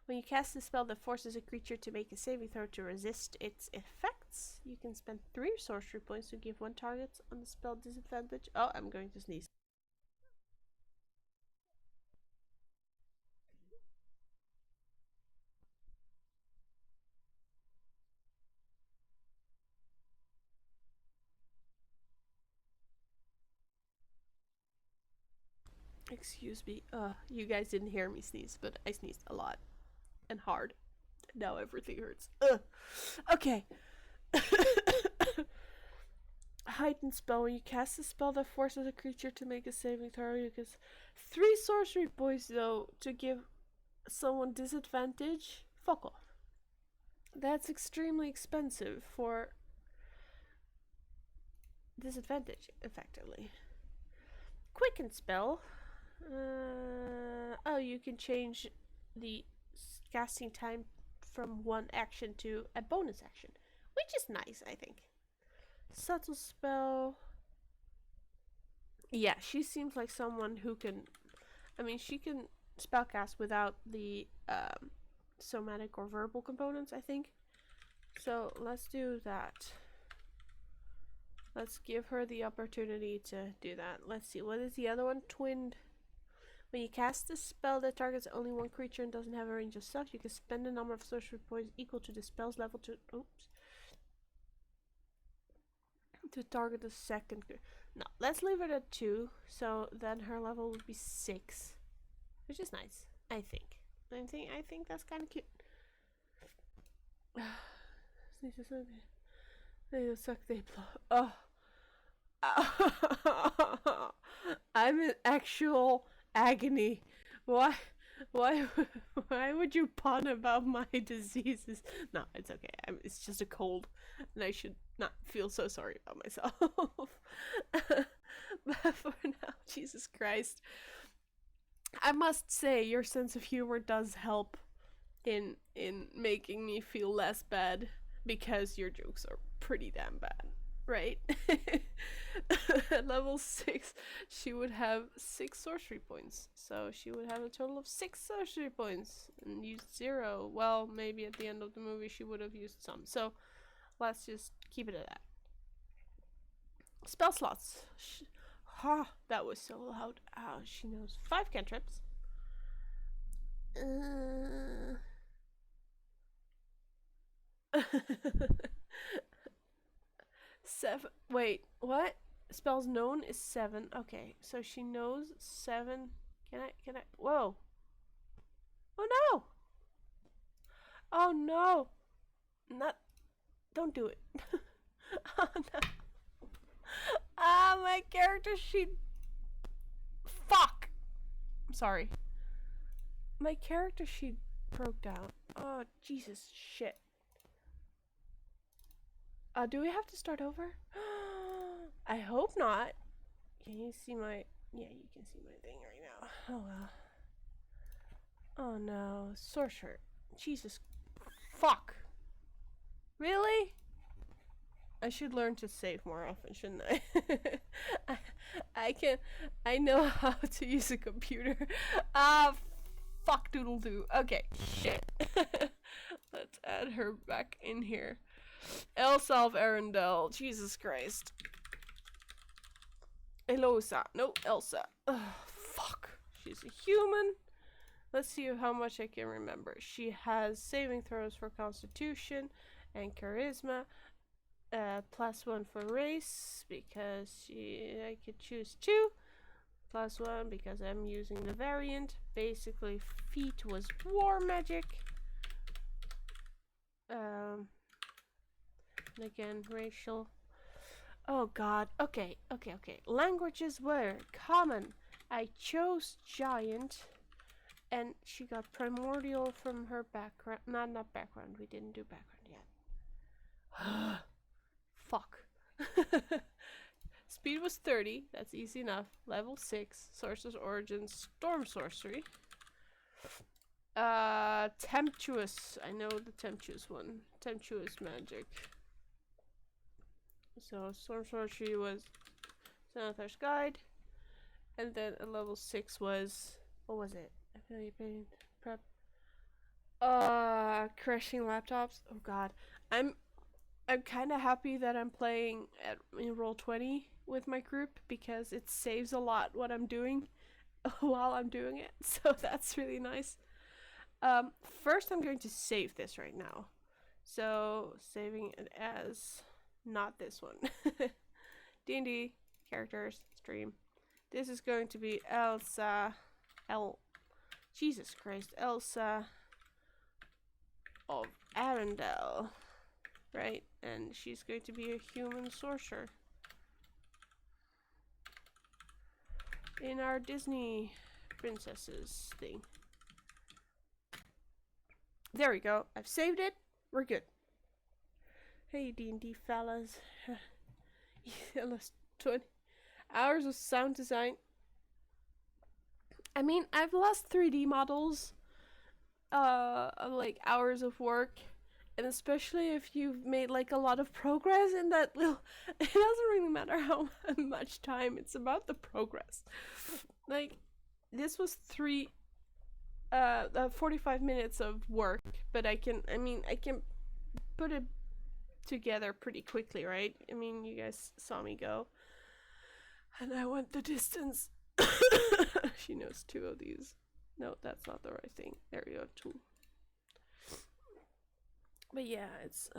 When you cast a spell that forces a creature to make a saving throw to resist its effects, you can spend 3 sorcery points to give 1 target on the spell disadvantage. Oh, I'm going to sneeze. Excuse me. You guys didn't hear me sneeze, but I sneezed a lot and hard. Now everything hurts. Okay. Heightened spell. When you cast a spell that forces a creature to make a saving throw, you get 3 sorcery points though to give someone disadvantage. Fuck off. That's extremely expensive for disadvantage, effectively. Quicken spell. Oh, you can change the casting time from 1 action to a bonus action, which is nice, I think. Subtle spell. Yeah, she seems like someone who can... I mean, she can spellcast without the somatic or verbal components, I think. So, let's do that. Let's give her the opportunity to do that. Let's see, what is the other one? Twinned. When you cast a spell that targets only 1 creature and doesn't have a range of stuff, you can spend a number of sorcery points equal to the spell's level to target the second. No, let's leave it at 2. So then her level would be 6, which is nice. I think that's kind of cute. They suck. They blow. Oh, I'm in actual agony. Why would you pun about my diseases? No, it's okay. It's just a cold, and I should not feel so sorry about myself. But for now, Jesus Christ, I must say your sense of humor does help in making me feel less bad, because your jokes are pretty damn bad, right? At level 6, she would have 6 sorcery points. So she would have a total of 6 sorcery points and used 0. Well, maybe at the end of the movie she would have used some. So let's just keep it at that. Spell slots. That was so loud. Oh, she knows 5 cantrips. 7. Wait, what? Spells known is 7. Okay, so she knows 7. Can I? Whoa. Oh no! Oh no! Don't do it. Oh no. Ah, my character sheet. Fuck! I'm sorry. My character sheet broke down. Oh, Jesus, shit. Do we have to start over? I hope not. Can you see my... Yeah, you can see my thing right now. Oh, well. Oh, no. Sorcerer. Jesus. Fuck. Really? I should learn to save more often, shouldn't I? I, I can. I know how to use a computer. Ah, fuck doodle doo. Okay, shit. Let's add her back in here. Elsa of Arendelle. Jesus Christ. Elosa. No, Elsa. Ugh, fuck. She's a human. Let's see how much I can remember. She has saving throws for Constitution and Charisma. +1 for race because I could choose 2. +1 because I'm using the variant. Basically, feet was war magic. And again, racial. Oh god. Okay. Languages were common. I chose giant. And she got primordial from her background. Not background. We didn't do background yet. Fuck. Speed was 30. That's easy enough. Level 6. Sorcerer's Origin. Storm Sorcery. Temptuous. I know the Temptuous one. Temptuous Magic. So, Storm Sorcery was Xanathar's Guide. And then a level 6 was... What was it? Prep. Crashing laptops. Oh god. I'm kind of happy that I'm playing in Roll20 with my group because it saves a lot what I'm doing while I'm doing it. So that's really nice. First I'm going to save this right now. So saving it as not this one. D&D characters stream. This is going to be Elsa. Jesus Christ, Elsa of Arendelle, right? And she's going to be a human sorcerer in our Disney princesses thing. There we go. I've saved it. We're good. Hey D&D fellas. 20 hours of sound design. I mean, I've lost 3D models, like hours of work, and especially if you've made like a lot of progress in that little, it doesn't really matter how much time, it's about the progress. Like, this was 45 minutes of work, but I can put it together pretty quickly, right? I mean, you guys saw me go, and I went the distance. She knows 2 of these. No, that's not the right thing. There we go, 2. But yeah, it's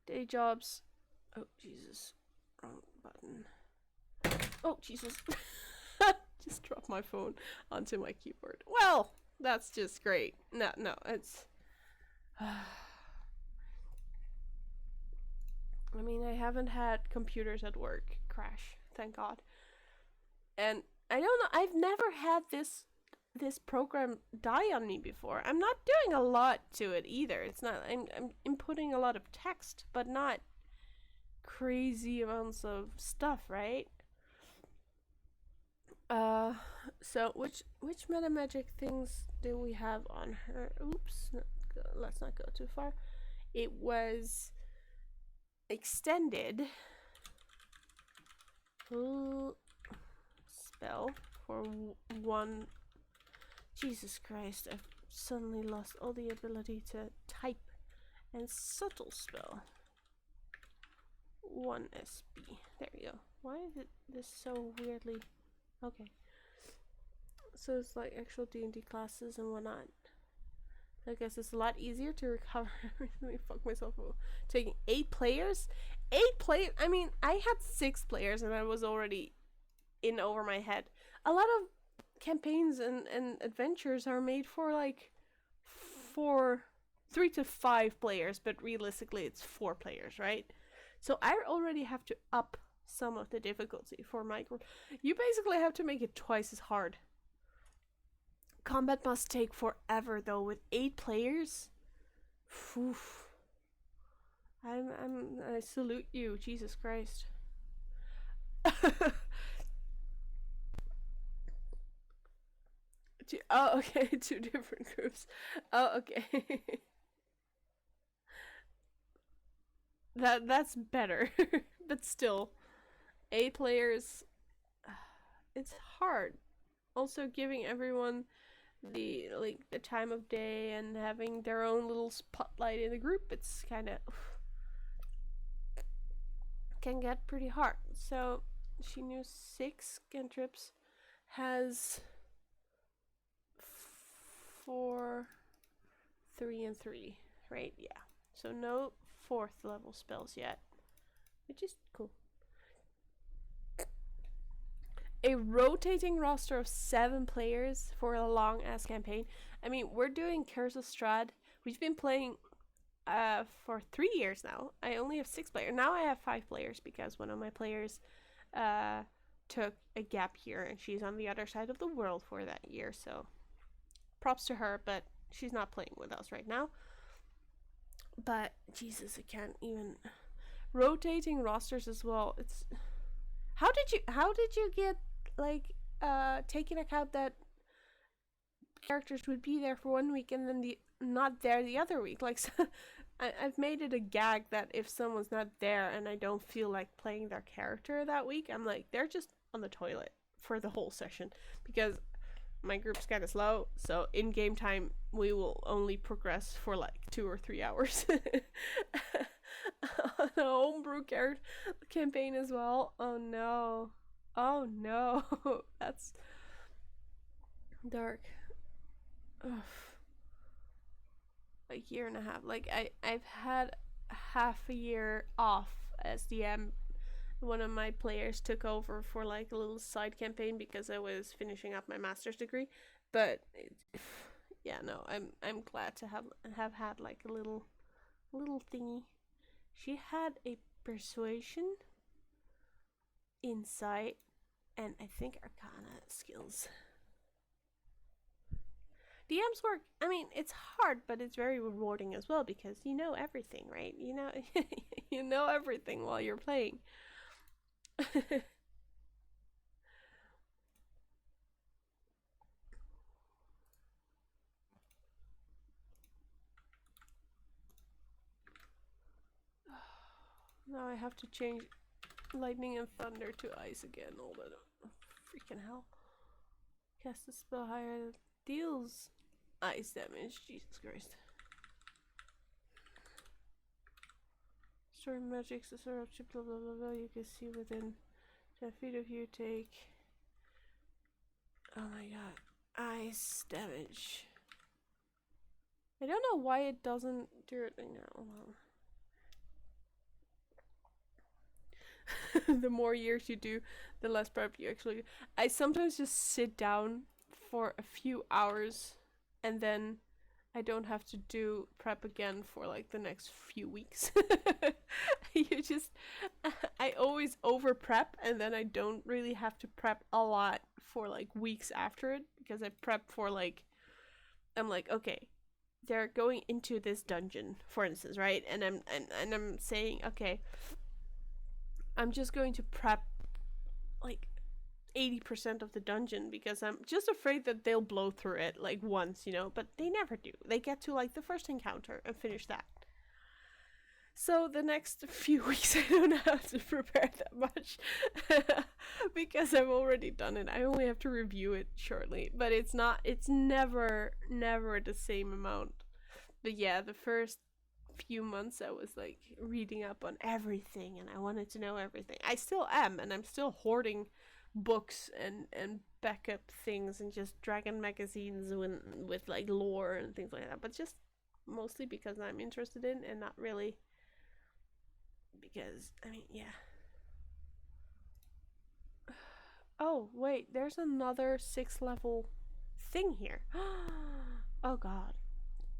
day jobs. Oh Jesus, wrong button. Oh Jesus, just dropped my phone onto my keyboard. Well, that's just great. No, it's. I mean, I haven't had computers at work crash, thank God. And I don't know, I've never had this program die on me before. I'm not doing a lot to it either. It's not, I'm inputting a lot of text, but not crazy amounts of stuff, right? So which meta magic things do we have on her? Oops, let's not go too far. It was extended spell for 1. Jesus Christ, I've suddenly lost all the ability to type. And subtle spell 1 SB. There we go. Why is it this so weirdly? Okay, so it's like actual D&D classes and whatnot. I guess it's a lot easier to recover. Let me fuck myself up. Taking 8 players? 8 players? I mean, I had 6 players and I was already in over my head. A lot of campaigns and adventures are made for like 3 to 5 players, but realistically it's 4 players, right? So I already have to up some of the difficulty for my group. You basically have to make it twice as hard. Combat must take forever though with 8 players. Oof. I salute you, Jesus Christ. Oh, okay, 2 different groups. Oh, okay. That's better. But still, 8 players, it's hard. Also giving everyone the time of day and having their own little spotlight in the group, it's kind of can get pretty hard. So she knew 6 cantrips, has 4, 3, and 3, right? Yeah. So no 4th level spells yet, which is cool. A rotating roster of 7 players for a long ass campaign. I mean, we're doing Curse of Strahd. We've been playing for 3 years now. I only have 6 players. Now I have 5 players because one of my players took a gap year and she's on the other side of the world for that year. So props to her, but she's not playing with us right now. But Jesus, I can't even rotating rosters as well. It's how did you get like taking account that characters would be there for 1 week and then not there the other week? Like I've made it a gag that if someone's not there and I don't feel like playing their character that week, I'm like, they're just on the toilet for the whole session, because my group's kind of slow, so in game time we will only progress for like 2 or 3 hours. On a homebrew campaign as well. Oh no. Oh no. That's dark. Ugh. A year and a half. Like I've had half a year off as DM. One of my players took over for like a little side campaign because I was finishing up my master's degree. But yeah, no, I'm glad to have had like a little thingy. She had a persuasion, insight, and I think arcana skills. DM's work, I mean, it's hard, but it's very rewarding as well because you know everything, right? You know you know everything while you're playing. Now I have to change lightning and thunder to ice again. All that freaking hell. Cast a spell higher that deals ice damage. Jesus Christ. Story magics, the sort of blah blah blah blah. You can see within 10 feet of you take. Oh my god. Ice damage. I don't know why it doesn't do it now. The more years you do, the less prep you actually do. I sometimes just sit down for a few hours and then I don't have to do prep again for like the next few weeks. You just I always over prep and then I don't really have to prep a lot for like weeks after it because I prep for like I'm like, okay, they're going into this dungeon, for instance, right? And I'm saying, okay, I'm just going to prep like 80% of the dungeon because I'm just afraid that they'll blow through it like once, you know, but they never do. They get to like the first encounter and finish that. So the next few weeks I don't have to prepare that much because I've already done it. I only have to review it shortly, but it's never the same amount. But yeah, the first few months I was like reading up on everything and I wanted to know everything. I still am, and I'm still hoarding books and backup things and just dragon magazines with like lore and things like that, but just mostly because I'm interested in and not really because I mean, yeah. Oh wait, there's another 6th level thing here. Oh god.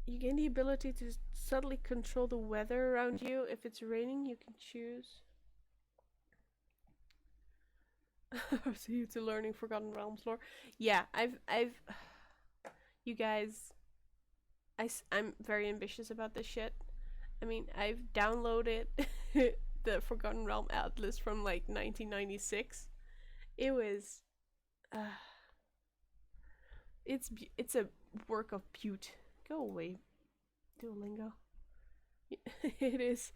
You gain the ability to subtly control the weather around you. If it's raining, you can choose. See you to learning Forgotten Realms lore. Yeah, I've, you guys, I'm very ambitious about this shit. I mean, I've downloaded the Forgotten Realm Atlas from like 1996. It was, it's a work of beauty. Go away, Duolingo. It is.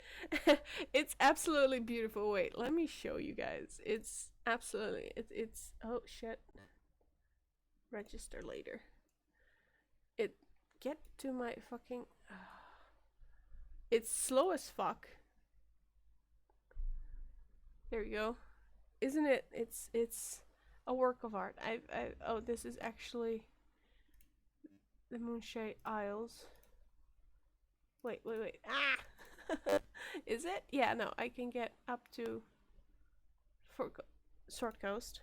It's absolutely beautiful. Wait, let me show you guys. It's absolutely. It's. Oh shit. Register later. It. Get to my fucking. It's slow as fuck. There we go. Isn't it? It's a work of art. Oh, this is actually the Moonshade Isles. Wait. Ah! Is it? Yeah, no, I can get up to Sword Coast.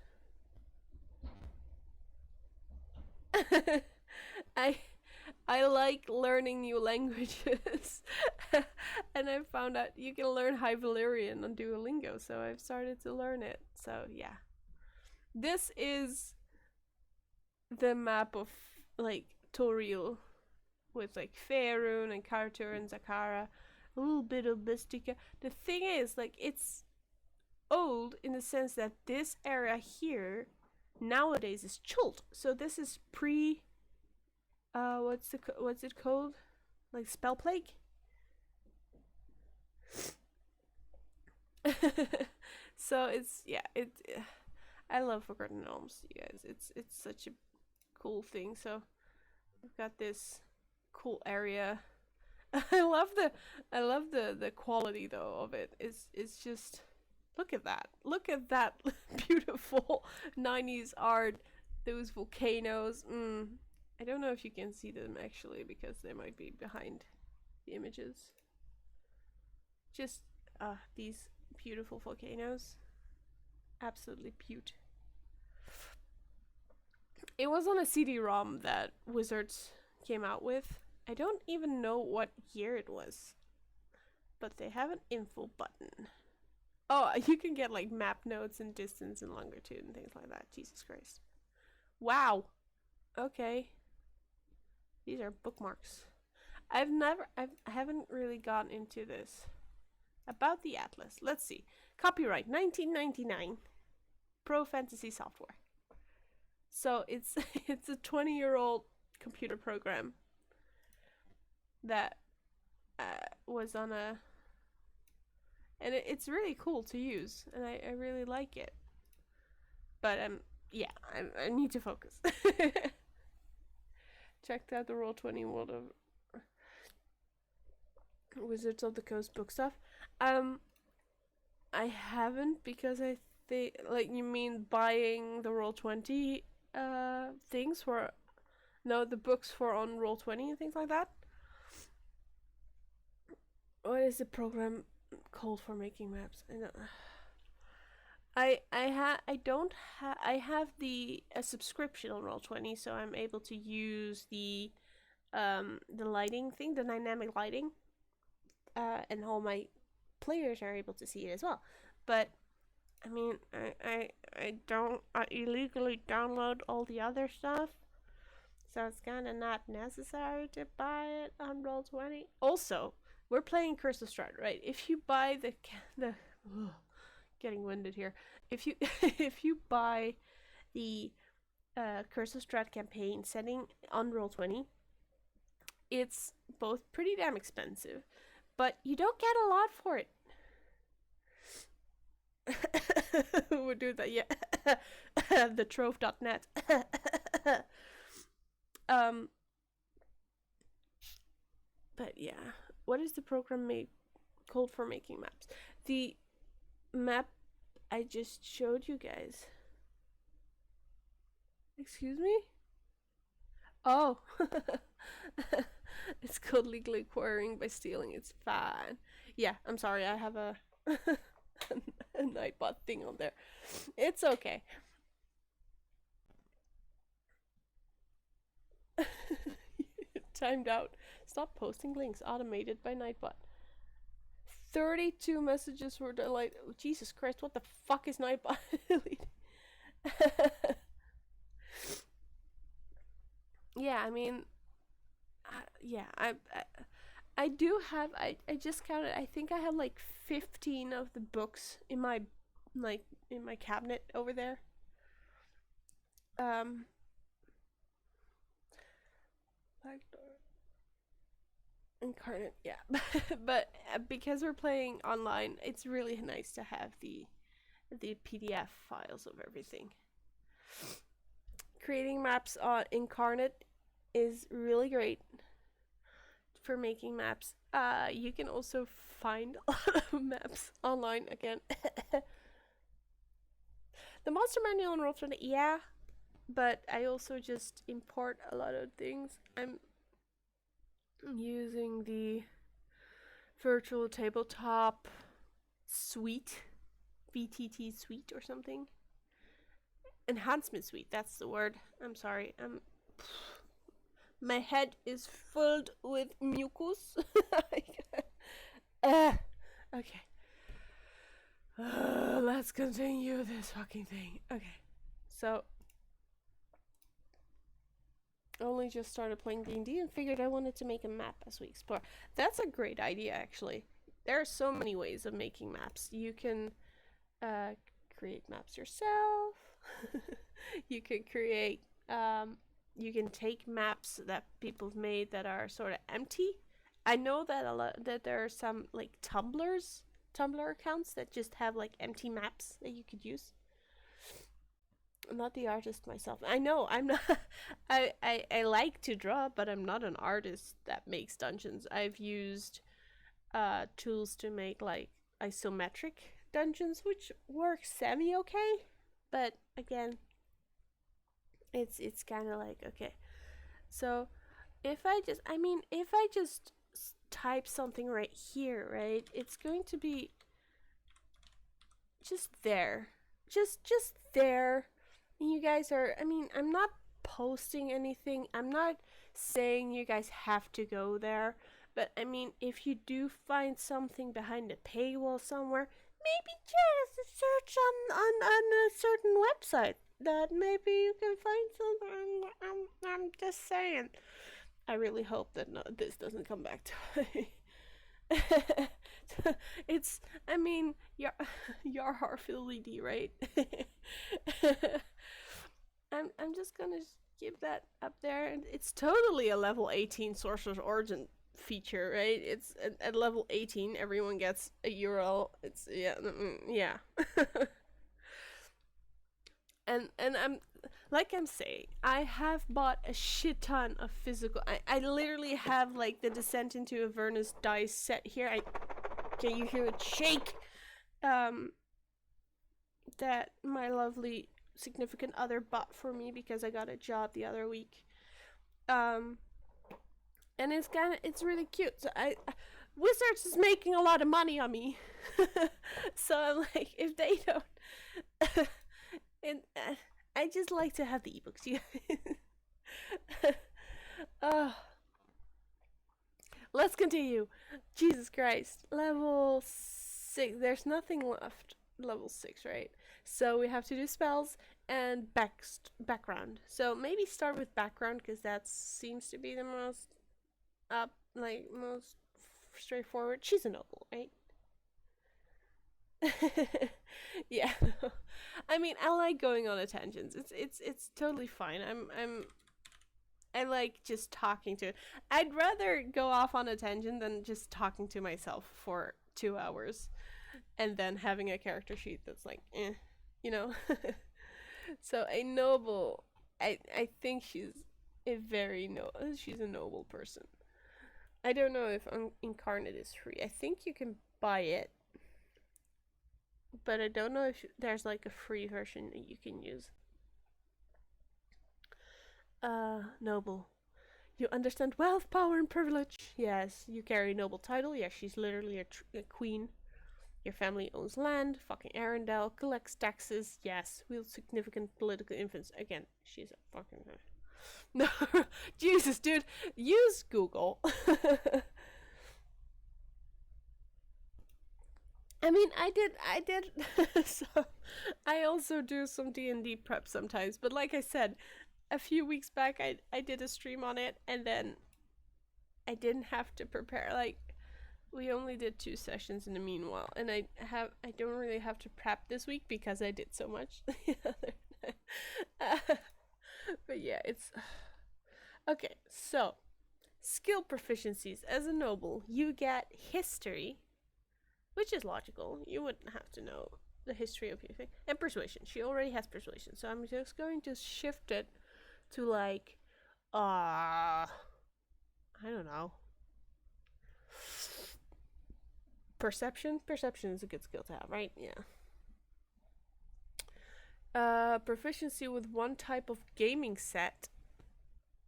I I like learning new languages. And I found out you can learn High Valyrian on Duolingo, so I've started to learn it. So yeah. This is the map of like Toril with like Faerun and Kartur and Zakara, a little bit of Mystica. The thing is, like, it's old in the sense that this area here nowadays is Chult. So this is pre what's it called? Like spell plague? So it's yeah, I love Forgotten Realms, you guys. It's such a cool thing. So we've got this cool area. I love the quality though of it. It's just look at that. Look at that beautiful 90s art. Those volcanoes. I don't know if you can see them actually because they might be behind the images. Just these beautiful volcanoes. Absolutely beaut. It was on a CD-ROM that Wizards came out with. I don't even know what year it was, but they have an info button. Oh, you can get like map notes and distance and longitude and things like that. Jesus Christ. Wow. Okay. These are bookmarks. I haven't really gotten into this. About the Atlas. Let's see. Copyright 1999. Pro Fantasy Software. So it's it's a 20-year-old computer program that was on a, and it's really cool to use, and I really like it. But yeah, I need to focus. Checked out the Roll20 World of Wizards of the Coast book stuff. I haven't because I think, like, you mean buying the Roll20 things for, no, the books for on Roll20 and things like that. What is the program called for making maps? I have the a subscription on Roll20, so I'm able to use the lighting thing, the dynamic lighting, and all my players are able to see it as well. But I mean, I don't illegally download all the other stuff, so it's kind of not necessary to buy it on Roll20. Also, we're playing Curse of Strahd, right? If you buy the getting winded here. If you if you buy the Curse of Strahd campaign setting on Roll20, it's both pretty damn expensive, but you don't get a lot for it. We'll do that, yeah. The trove.net. But yeah, what is the program called for making maps? The map I just showed you guys. Excuse me? Oh. It's called legally acquiring by stealing. It's fine. Yeah, I'm sorry. I have a a Nightbot thing on there. It's okay. Timed out. Stop posting links. Automated by Nightbot. 32 messages were deleted. Oh, Jesus Christ, what the fuck is Nightbot deleting? Yeah, I mean, yeah, I do have, I just counted, I think I have like 15 of the books in my, like, in my cabinet over there. Backdoor. Incarnate, yeah. But because we're playing online, it's really nice to have the PDF files of everything. Creating maps on Incarnate is really great for making maps. You can also find a lot of maps online again. The monster manual and roll.at, yeah, but I also just import a lot of things. I'm using the virtual tabletop suite, VTT suite or something. Enhancement suite, that's the word. I'm sorry. My head is filled with mucus. Okay. Let's continue this fucking thing. Okay. So, only just started playing D&D and figured I wanted to make a map as we explore. That's a great idea, actually. There are so many ways of making maps. You can create maps yourself. You can create you can take maps that people've made that are sort of empty. I know that there are some like Tumblr accounts that just have like empty maps that you could use. I'm not the artist myself. I know I'm not. I like to draw, but I'm not an artist that makes dungeons. I've used tools to make like isometric dungeons, which work semi okay. But again, it's kind of like okay. So if I just type something right here, right, it's going to be just there, just there. And you guys are, I'm not posting anything. I'm not saying you guys have to go there. But if you do find something behind a paywall somewhere, maybe just search on a certain website that maybe you can find something. I'm just saying. I really hope that this doesn't come back to me. It's, you're Harfield D, right? I'm just gonna give that up there, and it's totally a level 18 Sorcerer's Origin feature, right? It's at level 18, everyone gets a URL. It's yeah. and I'm saying, I have bought a shit ton of physical. I literally have like the Descent into Avernus dice set here. Can you hear it shake? That my lovely significant other bought for me because I got a job the other week. And it's really cute. So Wizards is making a lot of money on me. So I'm like, if they don't, and I just like to have the ebooks. You let's continue. Jesus Christ, level 6. There's nothing left. Level 6, right? So we have to do spells and background. So maybe start with background because that seems to be the most most straightforward. She's a noble, right? Yeah. I like going on a tangents. It's totally fine. I like just talking to. I'd rather go off on a tangent than just talking to myself for 2 hours and then having a character sheet that's like, So a noble, I think she's she's a noble person. I don't know if Incarnate is free. I think you can buy it, but I don't know if there's like a free version that you can use. Noble. You understand wealth, power, and privilege. Yes, you carry a noble title. Yes, she's literally a queen. Your family owns land. Fucking Arendelle. Collects taxes. Yes, wields significant political influence. Again, she's a fucking... No, Jesus, dude. Use Google. I did. So, I also do some D&D prep sometimes. But like I said, a few weeks back, I did a stream on it, and then I didn't have to prepare. Like, we only did 2 sessions in the meanwhile, and I don't really have to prep this week because I did so much the other night. But yeah, it's okay. So Skill proficiencies. As a noble, you get history, which is logical. You wouldn't have to know the history of your thing. And persuasion. She already has persuasion. So I'm just going to shift it to like, I don't know. Perception? Perception is a good skill to have, right? Yeah. Proficiency with one type of gaming set.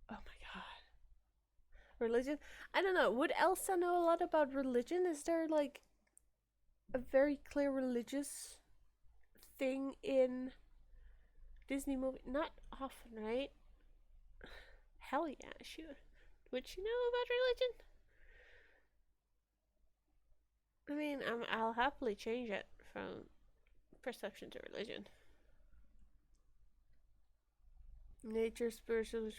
Oh my god. Religion? I don't know. Would Elsa know a lot about religion? Is there like a very clear religious thing in Disney movie? Not often, right? Hell yeah, she would. Would she know about religion? I mean, I'll happily change it from perception to religion. Nature, spiritual,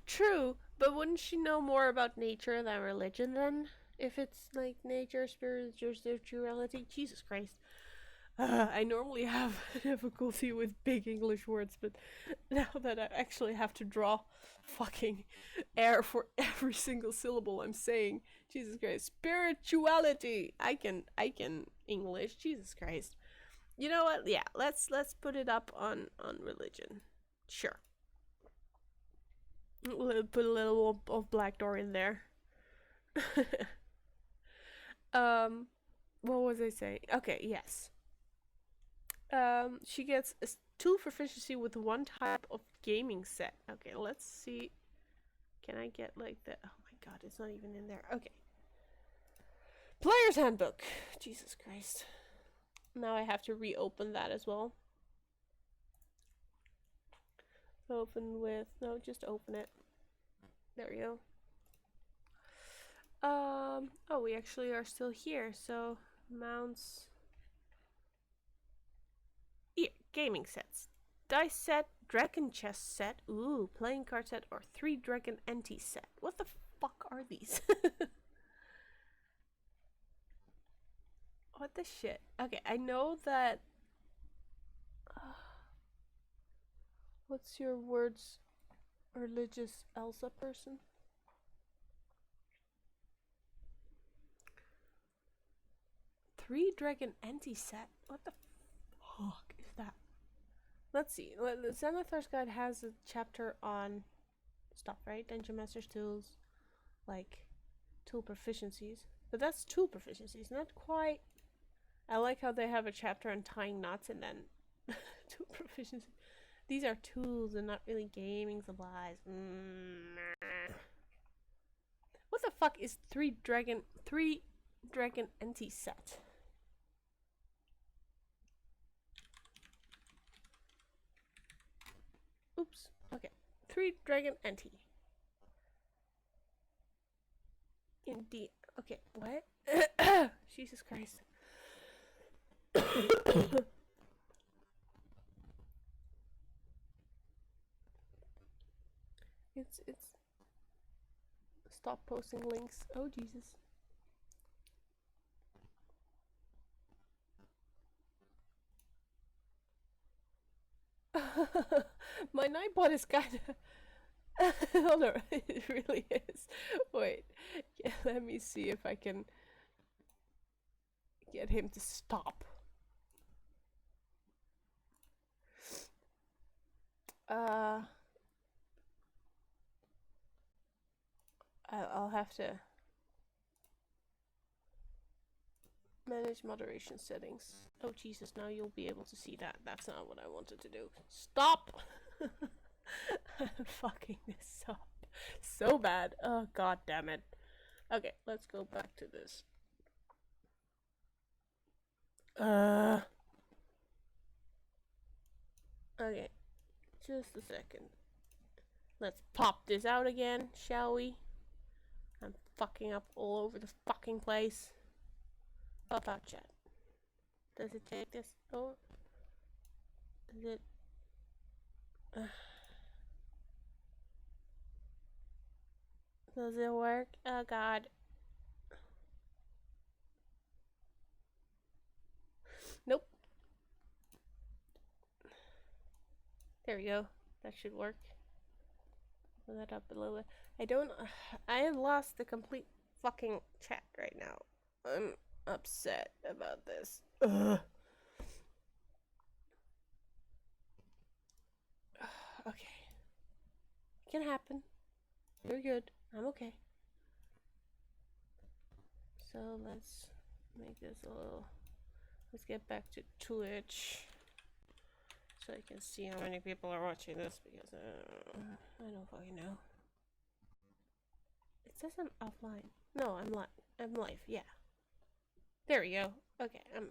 true, but wouldn't she know more about nature than religion then? If it's like nature, spirituality, Jesus Christ. I normally have difficulty with big English words, but now that I actually have to draw fucking air for every single syllable I'm saying, Jesus Christ, spirituality. I can English, Jesus Christ. You know what? Yeah, let's put it up on religion. Sure. We'll put a little of Black Door in there. What was I saying? Okay, yes. She gets a 2 proficiency with one type of gaming set. Okay, let's see. Can I get like the... Oh my god, it's not even in there. Okay. Player's Handbook. Jesus Christ. Now I have to reopen that as well. Open with... No, just open it. There we go. Oh, we actually are still here, so... Mounts... Here, gaming sets. Dice set, dragon chest set, ooh, playing card set, or 3 dragon ante set. What the fuck are these? What the shit? Okay, I know that... what's your words? Religious Elsa person? Three dragon ante set? What the fuck is that? Let's see. The Xanathar's Guide has a chapter on stuff, right? Dungeon Master's tools, like tool proficiencies. But that's tool proficiencies, not quite. I like how they have a chapter on tying knots and then tool proficiencies. These are tools and not really gaming supplies. What the fuck is 3 dragon ante set? Oops. Okay. 3 dragon ante. Indeed. Okay. What? Jesus Christ. It's stop posting links. Oh Jesus. My Nightbot is kinda oh no, it really is. Wait. Yeah, let me see if I can get him to stop. I'll have to manage moderation settings. Oh Jesus, now you'll be able to see that. That's not what I wanted to do. Stop! I'm fucking this up so bad. Oh god damn it. Okay, let's go back to this. Okay, just a second. Let's pop this out again, shall we? I'm fucking up all over the fucking place. Pop out chat. Does it take this? Oh. Is it? Does it work? Oh god. Nope. There we go. That should work. open that up a little bit. I have lost the complete fucking chat right now. I'm upset about this. Ugh. Okay. It can happen. You're good. I'm okay. So let's make this a little... Let's get back to Twitch. So I can see how many people are watching this, because I don't fucking know. It says I'm offline. No, I'm live. I'm live, yeah. There we go. Okay, I'm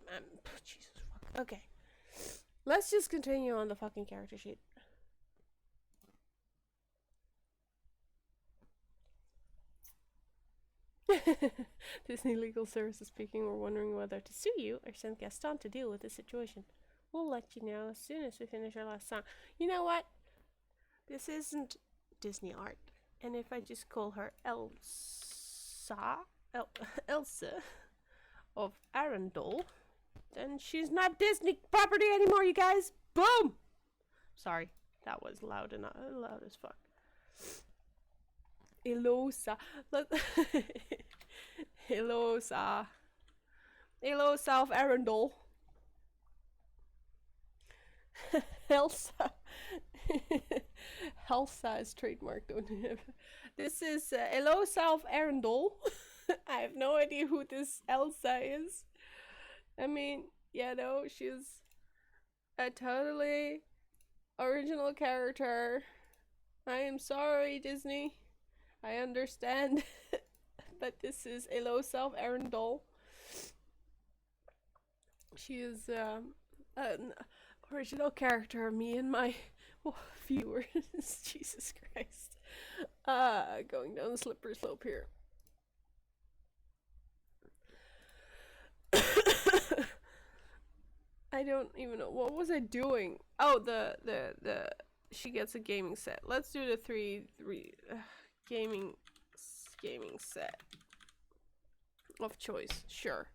Jesus fuck. Okay. Let's just continue on the fucking character sheet. Disney Legal Services speaking. We're wondering whether to sue you or send Gaston to deal with the situation. We'll let you know as soon as we finish our last song. You know what? This isn't Disney art. And if I just call her Elsa of Arendolle, then she's not Disney property anymore, you guys. Boom! Sorry, that was loud as fuck. Elosa. Elosa. Elosa of Arendelle. Elsa. Elsa is trademarked, don't you? This is Elosa of Arendelle. I have no idea who this Elsa is. I mean, yeah, no, she's a totally original character. I am sorry, Disney. I understand. But this is Elosa of Arendelle. She is an original character of me and my viewers. Jesus Christ. Going down the slippery slope here. I don't even know. What was I doing? Oh, the she gets a gaming set. Let's do the three gaming set of choice. Sure.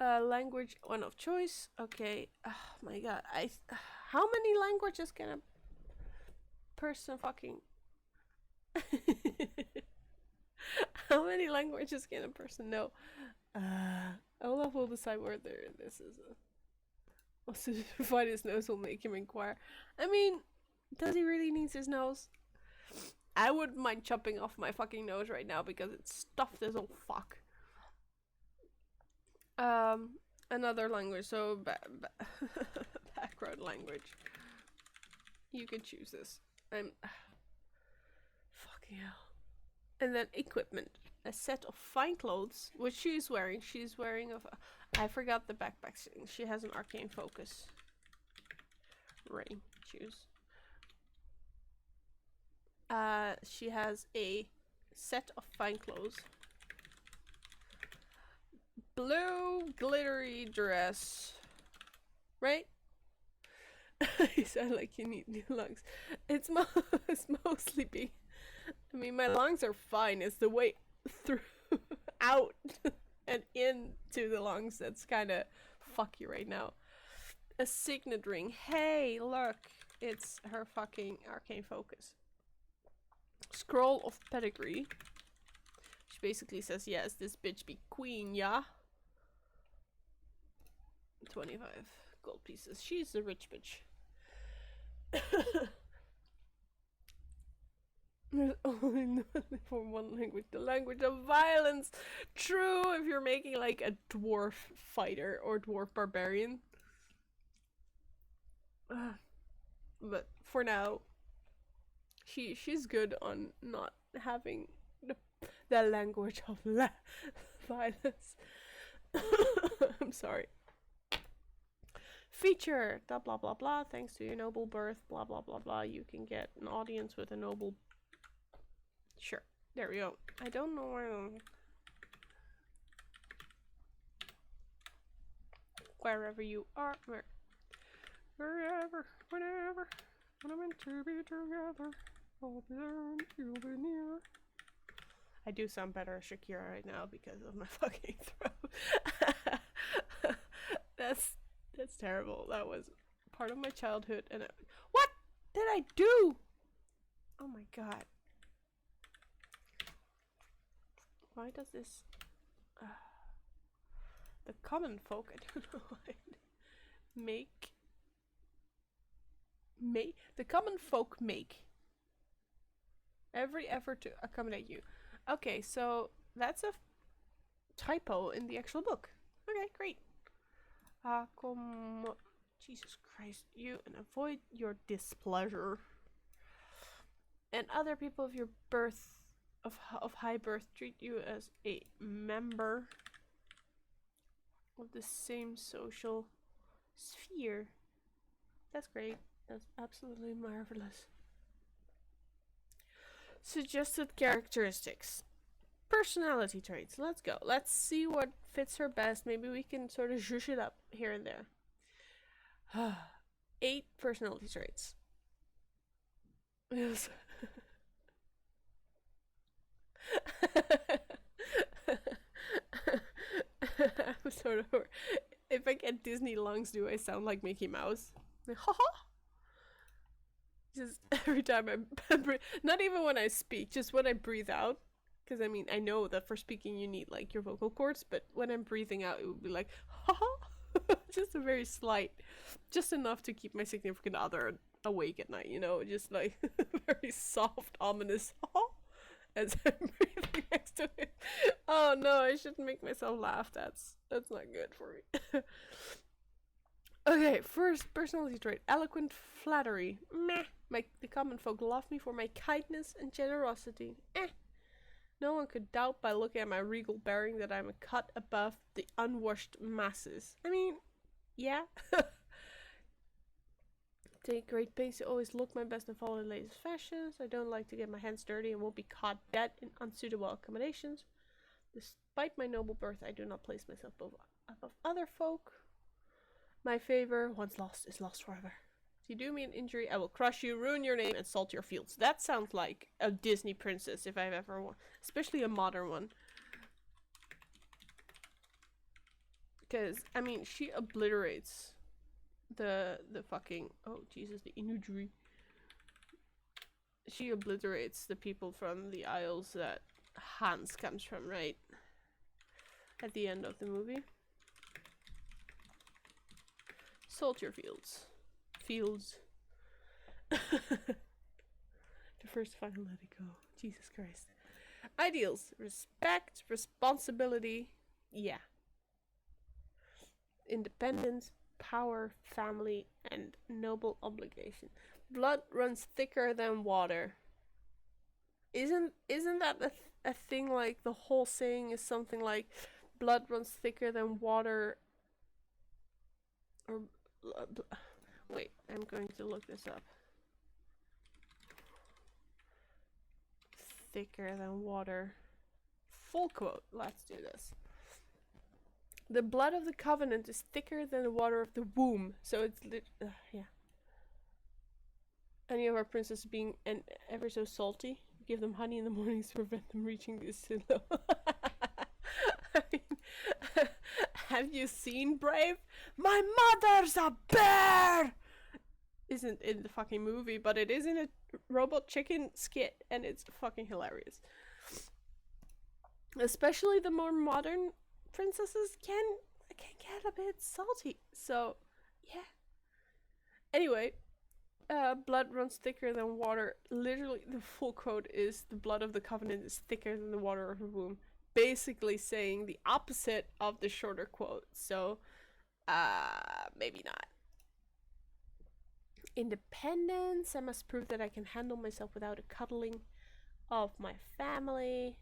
Language one of choice. Okay. Oh my god. How many languages can a person fucking how many languages can a person know? Olaf will decide whether this is a... Also, to provide his nose will make him inquire. I mean, does he really need his nose? I wouldn't mind chopping off my fucking nose right now because it's stuffed as oh fuck. Another language, so background language. You can choose this. I'm fucking hell. And then equipment. A set of fine clothes, which she's wearing. She's wearing I forgot the backpack. She has an arcane focus. Rain. Choose. She has a set of fine clothes. Blue glittery dress. Right? You sound like you need new lungs. It's mostly be. I mean, my lungs are fine. It's the way through, out, and into the lungs that's kind of fucky right now. A signet ring. Hey, look. It's her fucking arcane focus. Scroll of pedigree. She basically says, yes, this bitch be queen, yeah? 25 gold pieces. She's a rich bitch. There's only for one language. The language of violence. True, if you're making like a dwarf fighter or dwarf barbarian. But for now, she's good on not having the language of violence. I'm sorry. Feature, blah blah blah blah. Thanks to your noble birth, blah blah blah blah. You can get an audience with a noble. Sure, there we go. I don't know where. Wherever you are, wherever, whenever, when I'm meant to be together, I'll be there and you'll be near. I do sound better as Shakira right now because of my fucking throat. That's terrible. That was part of my childhood, and what did I do? Oh my god. Why does this... the common folk, I don't know why. The common folk make every effort to accommodate you. Okay, so that's a typo in the actual book. Okay, great. Jesus Christ, you and avoid your displeasure. And other people of your birth, of high birth, treat you as a member of the same social sphere. That's great. That's absolutely marvelous. Suggested characteristics. Personality traits. Let's go. Let's see what fits her best. Maybe we can sort of zhuzh it up here and there. 8 personality traits. Yes. I'm sort of... If I get Disney lungs, do I sound like Mickey Mouse? Haha! Just every time I breathe, not even when I speak, just when I breathe out. Because I mean, I know that for speaking you need like your vocal cords, but when I'm breathing out, it would be like, haha! Just a very slight, just enough to keep my significant other awake at night, you know, just like very soft, ominous, haha! As I'm breathing next to him. Oh no, I shouldn't make myself laugh. That's not good for me. Okay, first personality trait: eloquent flattery. Meh. The common folk love me for my kindness and generosity. Eh. No one could doubt by looking at my regal bearing that I'm a cut above the unwashed masses. I mean, yeah. Take great pains to always look my best and follow the latest fashions. I don't like to get my hands dirty and won't be caught dead in unsuitable accommodations. Despite my noble birth, I do not place myself above other folk. My favor, once lost, is lost forever. If you do me an injury, I will crush you, ruin your name, and salt your fields. That sounds like a Disney princess if I've ever one. Especially a modern one. Because, I mean, she obliterates the fucking... Oh, Jesus, the imagery. She obliterates the people from the Isles that Hans comes from, right? At the end of the movie. Salt your fields. Fields. The first final let it go. Jesus Christ. Ideals. Respect, responsibility. Yeah. Independence, power, family, and noble obligation. Blood runs thicker than water. Isn't that a thing, like the whole saying is something like blood runs thicker than water, or wait, I'm going to look this up. Thicker than water. Full quote. Let's do this. The blood of the covenant is thicker than the water of the womb. So it's yeah. Any of our princesses being ever so salty, give them honey in the mornings to prevent them reaching the silo. I mean, have you seen Brave? My mother's a bear! Isn't in the fucking movie, but it is in a robot chicken skit, and it's fucking hilarious. Especially the more modern princesses can get a bit salty. So, yeah. Anyway, blood runs thicker than water. Literally, the full quote is, the blood of the covenant is thicker than the water of the womb. Basically saying the opposite of the shorter quote. So, maybe not. Independence. I must prove that I can handle myself without a cuddling of my family.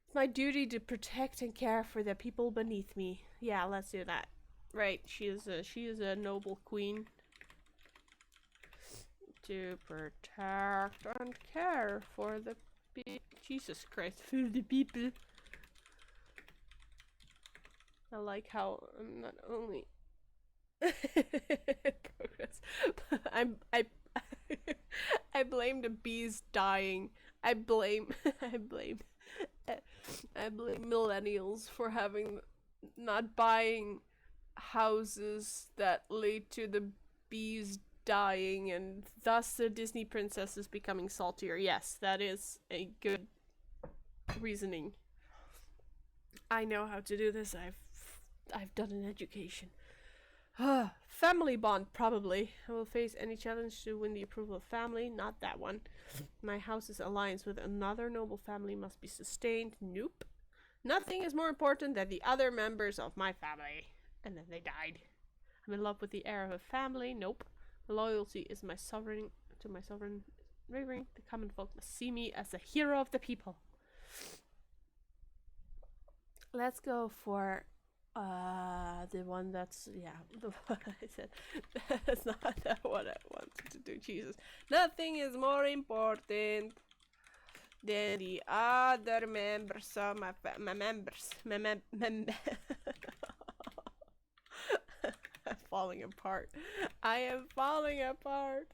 It's my duty to protect and care for the people beneath me. Yeah, let's do that. Right, she is a noble queen. To protect and care for the Jesus Christ, for the people. I like how I'm not only progress. I blame the bees dying. I blame millennials for not buying houses that lead to the bees dying, and thus the Disney princesses becoming saltier. Yes, that is a good reasoning I know how to do this. I've done an education. Family bond, probably. I will face any challenge to win the approval of family. Not that one. My house's alliance with another noble family must be sustained. Nope. Nothing is more important than the other members of my family. And then they died. I'm in love with the heir of a family. Nope. Loyalty is my sovereign to my sovereign wavering. The common folk must see me as a hero of the people. Let's go for the one that's the one I said. That's not that what I wanted to do. Jesus. Nothing is more important than the other members of my members. I'm falling apart. I am falling apart.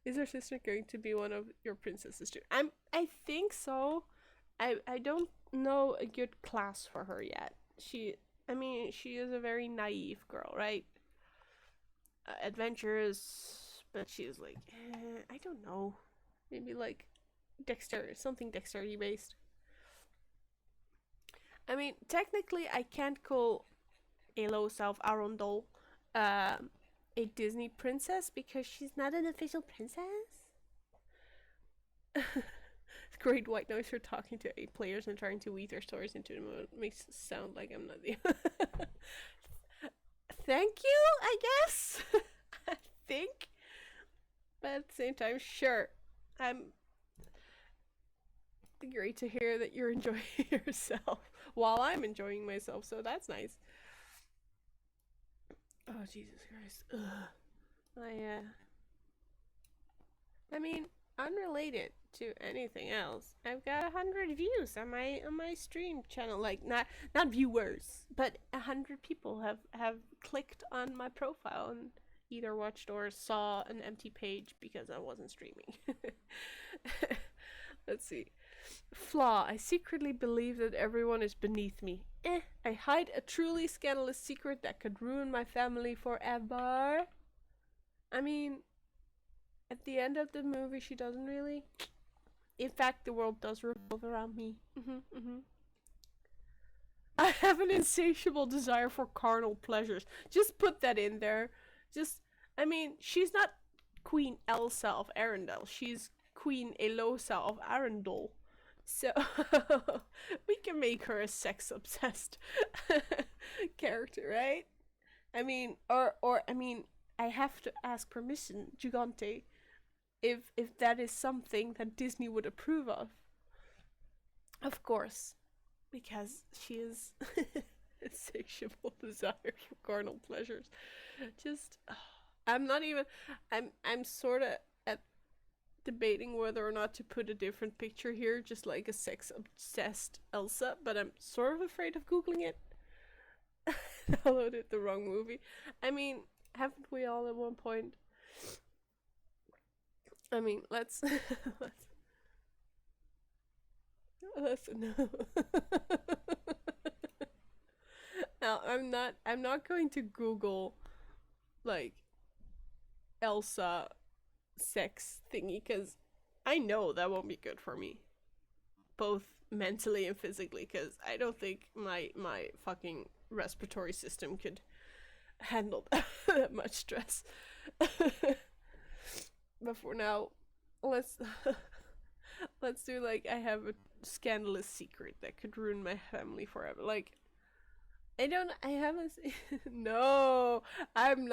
Is her sister going to be one of your princesses too? I think so. I don't know a good class for her yet. She is a very naive girl, right? Adventurous, but she's like, I don't know. Maybe like dexterity based. I mean, technically, I can't call Elosa of Arendelle a Disney princess because she's not an official princess. Great white noise for talking to 8 players and trying to weave their stories into the moment makes it sound like I'm not the. Thank you, I guess. I think, but at the same time, sure. I'm great to hear that you're enjoying yourself while I'm enjoying myself, so that's nice. Oh Jesus Christ! Ugh. I mean, unrelated to anything else, I've got 100 views on my stream channel. Like not viewers, but 100 people have clicked on my profile and either watched or saw an empty page because I wasn't streaming. Let's see. Flaw. I secretly believe that everyone is beneath me. I hide a truly scandalous secret that could ruin my family forever. I mean, at the end of the movie, she doesn't really. In fact, the world does revolve around me. I have an insatiable desire for carnal pleasures. Just put that in there. I mean, she's not Queen Elsa of Arendelle. She's Queen Elosa of Arendolle. So we can make her a sex-obsessed character, right? I mean, I mean, I have to ask permission, Gigante, if that is something that Disney would approve of. Of course, because she is insatiable desire for carnal pleasures. Just, I'm not even. I'm sort of at debating whether or not to put a different picture here, just like a sex obsessed Elsa. But I'm sort of afraid of googling it. Downloaded the wrong movie. I mean, haven't we all at one point? I mean, let's no. Now, I'm not going to Google like Elsa sex thingy because I know that won't be good for me, both mentally and physically. Because I don't think my fucking respiratory system could handle that much stress. But for now, let's do like I have a scandalous secret that could ruin my family forever. Like I haven't no, I'm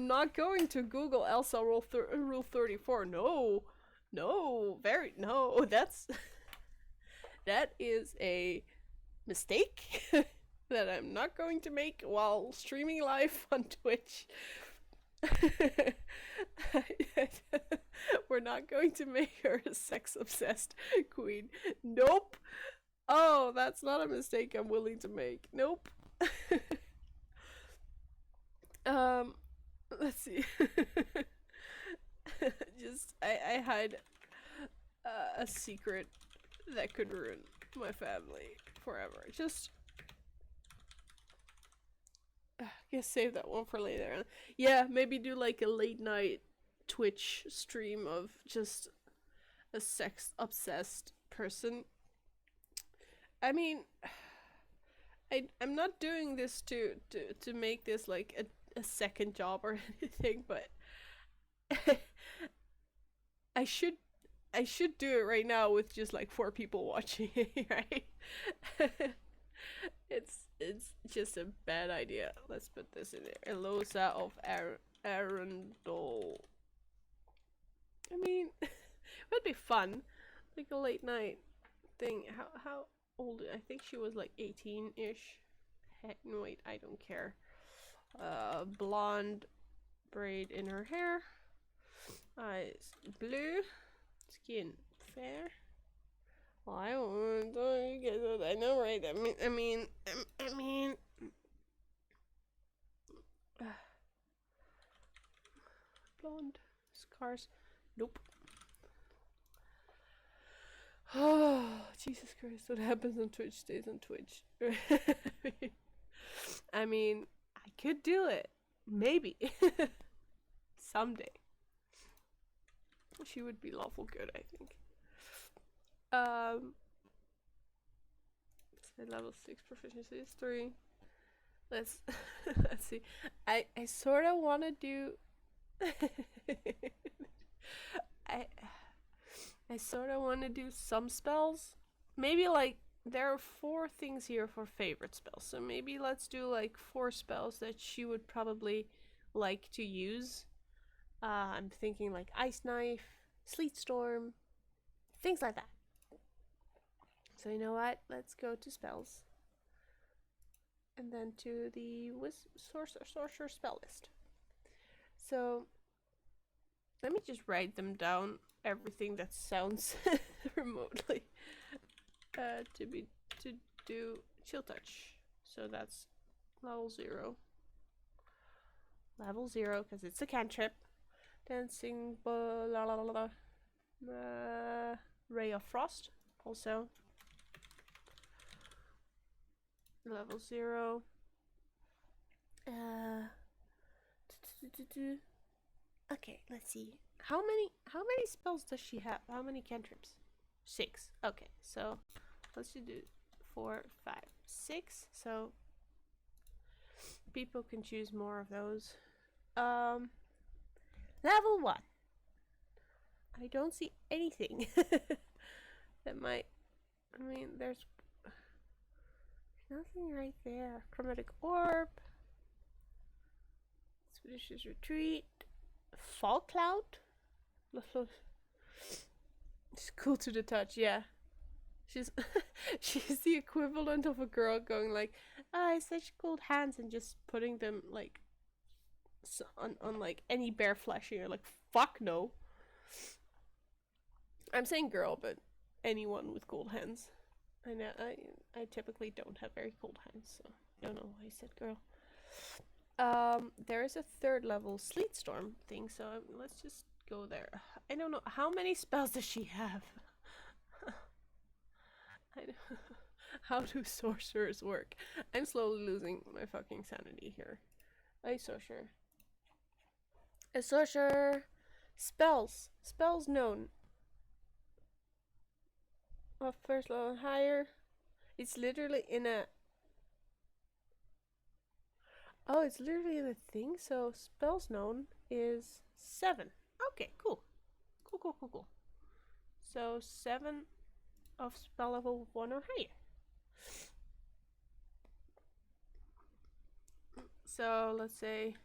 not going to Google Elsa rule 34. No. That is a mistake that I'm not going to make while streaming live on Twitch. We're not going to make her a sex obsessed queen. Nope. Oh, that's not a mistake I'm willing to make. Nope. Let's see. Just I hide a secret that could ruin my family forever. Just guess save that one for later. Yeah, maybe do like a late night Twitch stream of just a sex obsessed person. I mean, I'm not doing this to make this like a second job or anything, but I should I should do it right now with just like 4 people watching it, right? It's just a bad idea. Let's put this in there. Elosa of Arendelle. I mean, it would be fun, like a late night thing. How old? I think she was like 18-ish. No, wait, I don't care. Blonde braid in her hair. Eyes blue. Skin fair. Well, I don't you guys what I know, right? I mean. Blonde scars. Nope. Oh, Jesus Christ! What happens on Twitch stays on Twitch. I mean, I could do it, maybe someday. She would be lawful good, I think. Say level 6 proficiency is 3. Let's let's see. I sort of want to do. I sort of want to do some spells. Maybe like there are 4 things here for favorite spells. So maybe let's do like 4 spells that she would probably like to use. I'm thinking like Ice Knife, Sleet Storm, things like that. So you know what? Let's go to spells. And then to the sorcerer spell list. So let me just write them down. Everything that sounds remotely to do chill touch. So that's level 0. Level 0 because it's a cantrip. Dancing Ray of Frost also. Level 0. Okay, let's see. How many spells does she have? How many cantrips? 6. Okay, so let's do 4, 5, 6. So people can choose more of those. Level 1. I don't see anything that might. I mean, there's nothing right there. Chromatic Orb. Expeditious Retreat. Fall Cloud. She's cool to the touch, yeah. She's she's the equivalent of a girl going like, "Ah, oh, such cold hands," and just putting them like on like any bare flesh, and you're like, "Fuck no." I'm saying girl, but anyone with cold hands. I know I typically don't have very cold hands, so I don't know why I said girl. There is a 3rd level Sleet Storm thing, so let's just go there. I don't know how many spells does she have. How do sorcerers work? I'm slowly losing my fucking sanity here. A sorcerer. A sorcerer. Spells. Spells known. Of 1st level and higher. It's literally in a. Oh, it's literally in a thing. So spells known is 7. Okay, cool. Cool. So 7 of spell level 1 or higher. So let's say.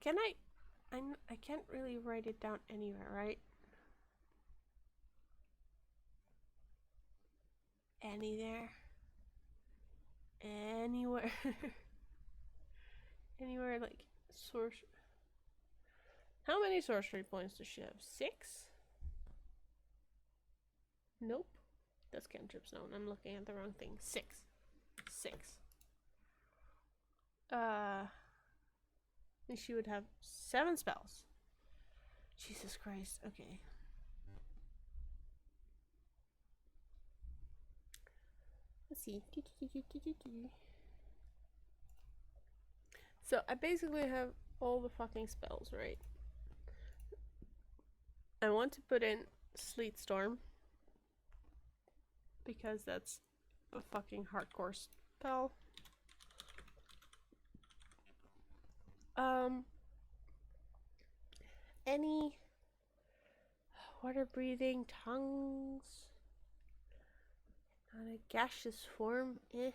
Can I can't really write it down anywhere, right? Anywhere. Anywhere like source. How many sorcery points does she have? 6? Nope. That's cantrips known. I'm looking at the wrong thing. 6. And she would have 7 spells. Jesus Christ. Okay. Let's see. So I basically have all the fucking spells, right? I want to put in Sleet Storm. because that's a fucking hardcore spell. Any water breathing tongues? Not a gaseous form. Eh.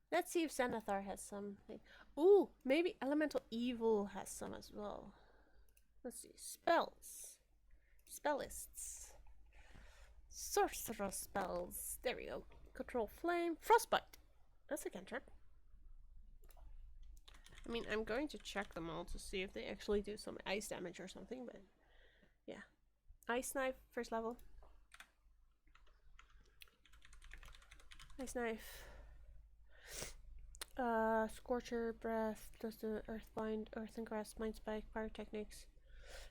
Let's see if Xanathar has something. Ooh, maybe Elemental Evil has some as well. Let's see. Spells. Spellists. Sorcerer spells. There we go. Control Flame. Frostbite. That's a cantrip. I mean, I'm going to check them all to see if they actually do some ice damage or something, but yeah. Ice Knife, first level. Ice Knife. Scorcher, Breath, does the Earthbind, Earth and Grass, Mind Spike, Pyrotechnics.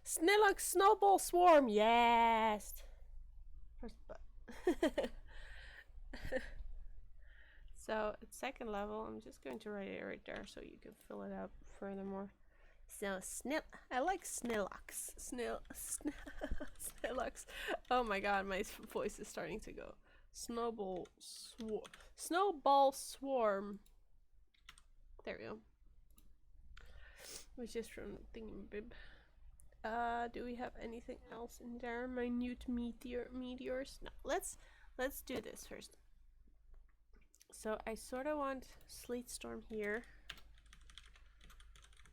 Snillock, Snowball Swarm, yes! First So, at second level, I'm just going to write it right there so you can fill it out furthermore. So, I like Snillocks. Snillocks. Oh my god, my voice is starting to go. Snowball Swarm. There we go. Which is from Thingamabib. Do we have anything else in there? Minute meteors? No, let's do this first. So I sort of want Sleet Storm here,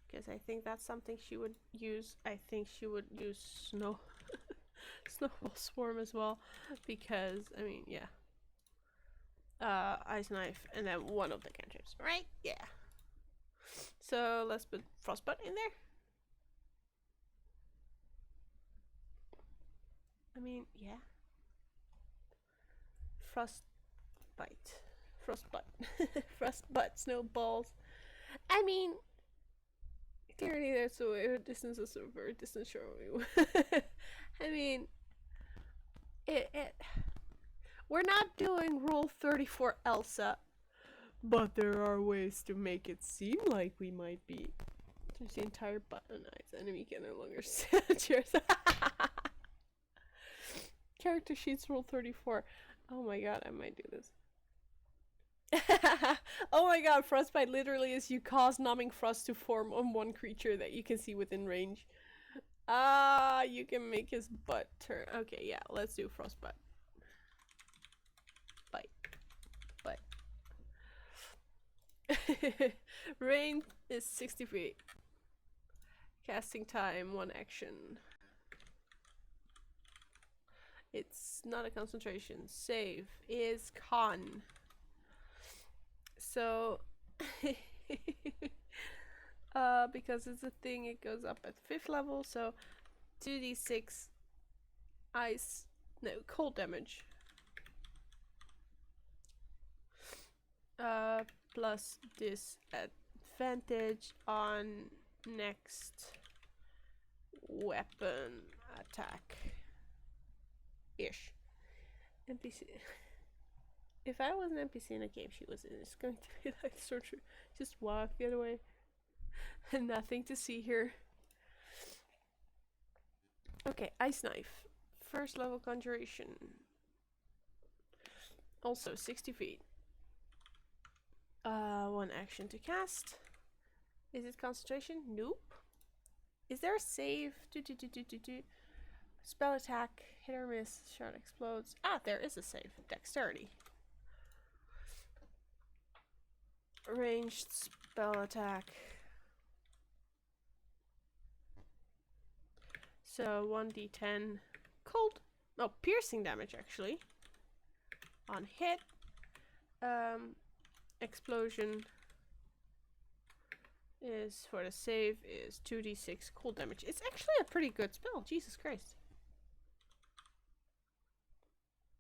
because I think that's something she would use. I think she would use Snowball Swarm as well, because I mean, yeah. Ice Knife, and then one of the cantrips, right? Yeah. So let's put Frostbite in there. I mean, yeah. Frostbite. Frostbite, snowballs. I mean, clearly there's a distance is a very distant shore. I mean, we're not doing Rule 34 Elsa, but there are ways to make it seem like we might be. There's the entire button eyes. Enemy can no longer set yours. Character sheets Rule 34. Oh my god, I might do this. Oh my god, Frostbite literally is you cause numbing frost to form on one creature that you can see within range. You can make his butt turn. Okay, yeah, let's do Frostbite. Bite. Range is 60 feet. Casting time, 1 action. It's not a concentration. Save is con. So, because it's a thing, it goes up at 5th level, so 2d6 cold damage. Plus disadvantage on next weapon attack. Ish. NPC. If I was an NPC in a game she was in, it's going to be like sorcerer. Just walk the other way. Nothing to see here. Okay, Ice Knife. First level conjuration. Also 60 feet. 1 action to cast. Is it concentration? Nope. Is there a save? Spell attack. Hit or miss. Shard explodes. Ah, there is a save. Dexterity. Ranged spell attack. So 1d10 cold. Oh, piercing damage actually. On hit. Explosion is for the save is 2d6 cold damage. It's actually a pretty good spell. Jesus Christ.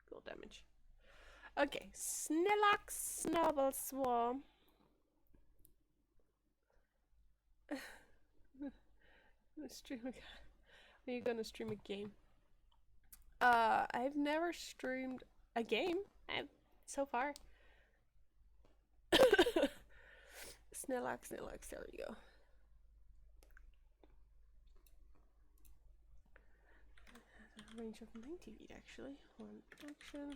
Cold damage. Okay, Snillock Snowball Swarm. Are you gonna stream a game? I've never streamed a game so far. Snillock, there we go. a range of 90 feet actually. One action.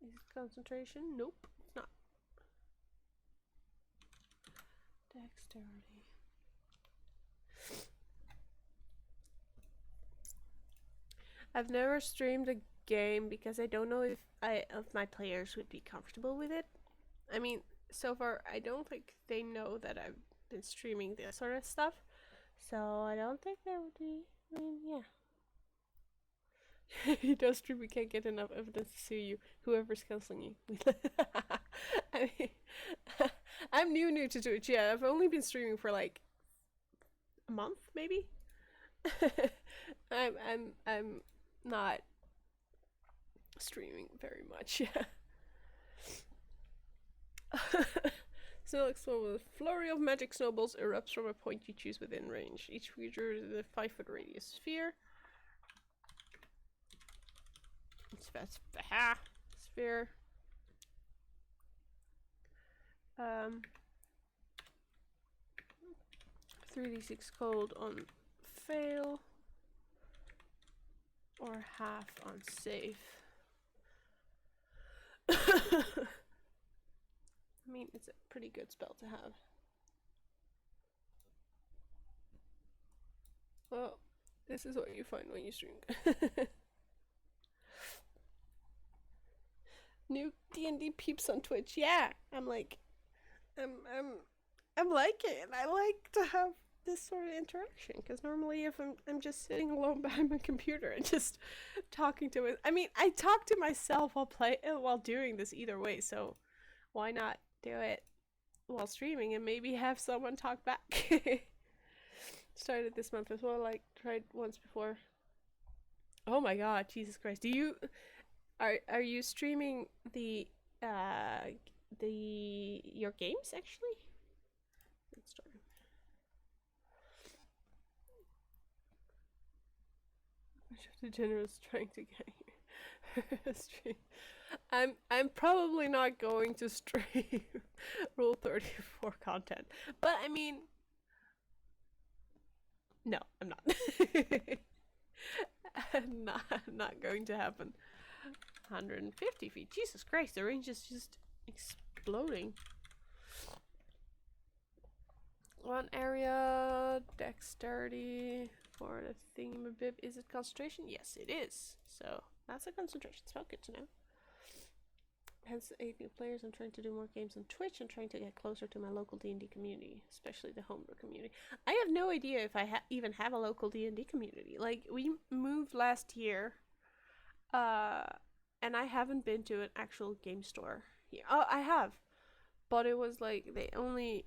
Is it concentration? Nope, it's not. Dexterity. I've never streamed a game because I don't know if my players would be comfortable with it. I mean, so far I don't think they know that I've been streaming this sort of stuff, so I don't think they would be. I mean, yeah. You don't stream, we can't get enough evidence to sue you. Whoever's canceling you. I mean, I'm new to Twitch. Yeah, I've only been streaming for like a month, maybe. I'm not streaming very much. Yeah. Snow explode with a flurry of magic snowballs erupts from a point you choose within range. Each creature is in a 5-foot radius sphere. Sphere. 3d6 cold on fail. Or half on safe. I mean, it's a pretty good spell to have. Well, this is what you find when you stream. New D&D peeps on Twitch. Yeah, I'm like, I'm like it. I like to have this sort of interaction because normally if I'm just sitting alone behind my computer and just talking to it. I mean, I talk to myself while doing this either way, so why not do it while streaming and maybe have someone talk back. Started this month as well, like tried once before. Oh my god, Jesus Christ. Do you are you streaming your games actually? Let's start. The generous trying to get here. Stream. I'm probably not going to stream Rule 34 content, but I mean, no, I'm not. not going to happen. 150 feet. Jesus Christ, the range is just exploding. One area, dexterity. For the thingamabib, is it concentration? Yes, it is. So that's a concentration spell. Good to know. Hence 8 new players. I'm trying to do more games on Twitch and trying to get closer to my local D&D community, especially the homebrew community. I have no idea if I even have a local D&D community. Like, we moved last year, and I haven't been to an actual game store here. Oh, I have. But it was like they only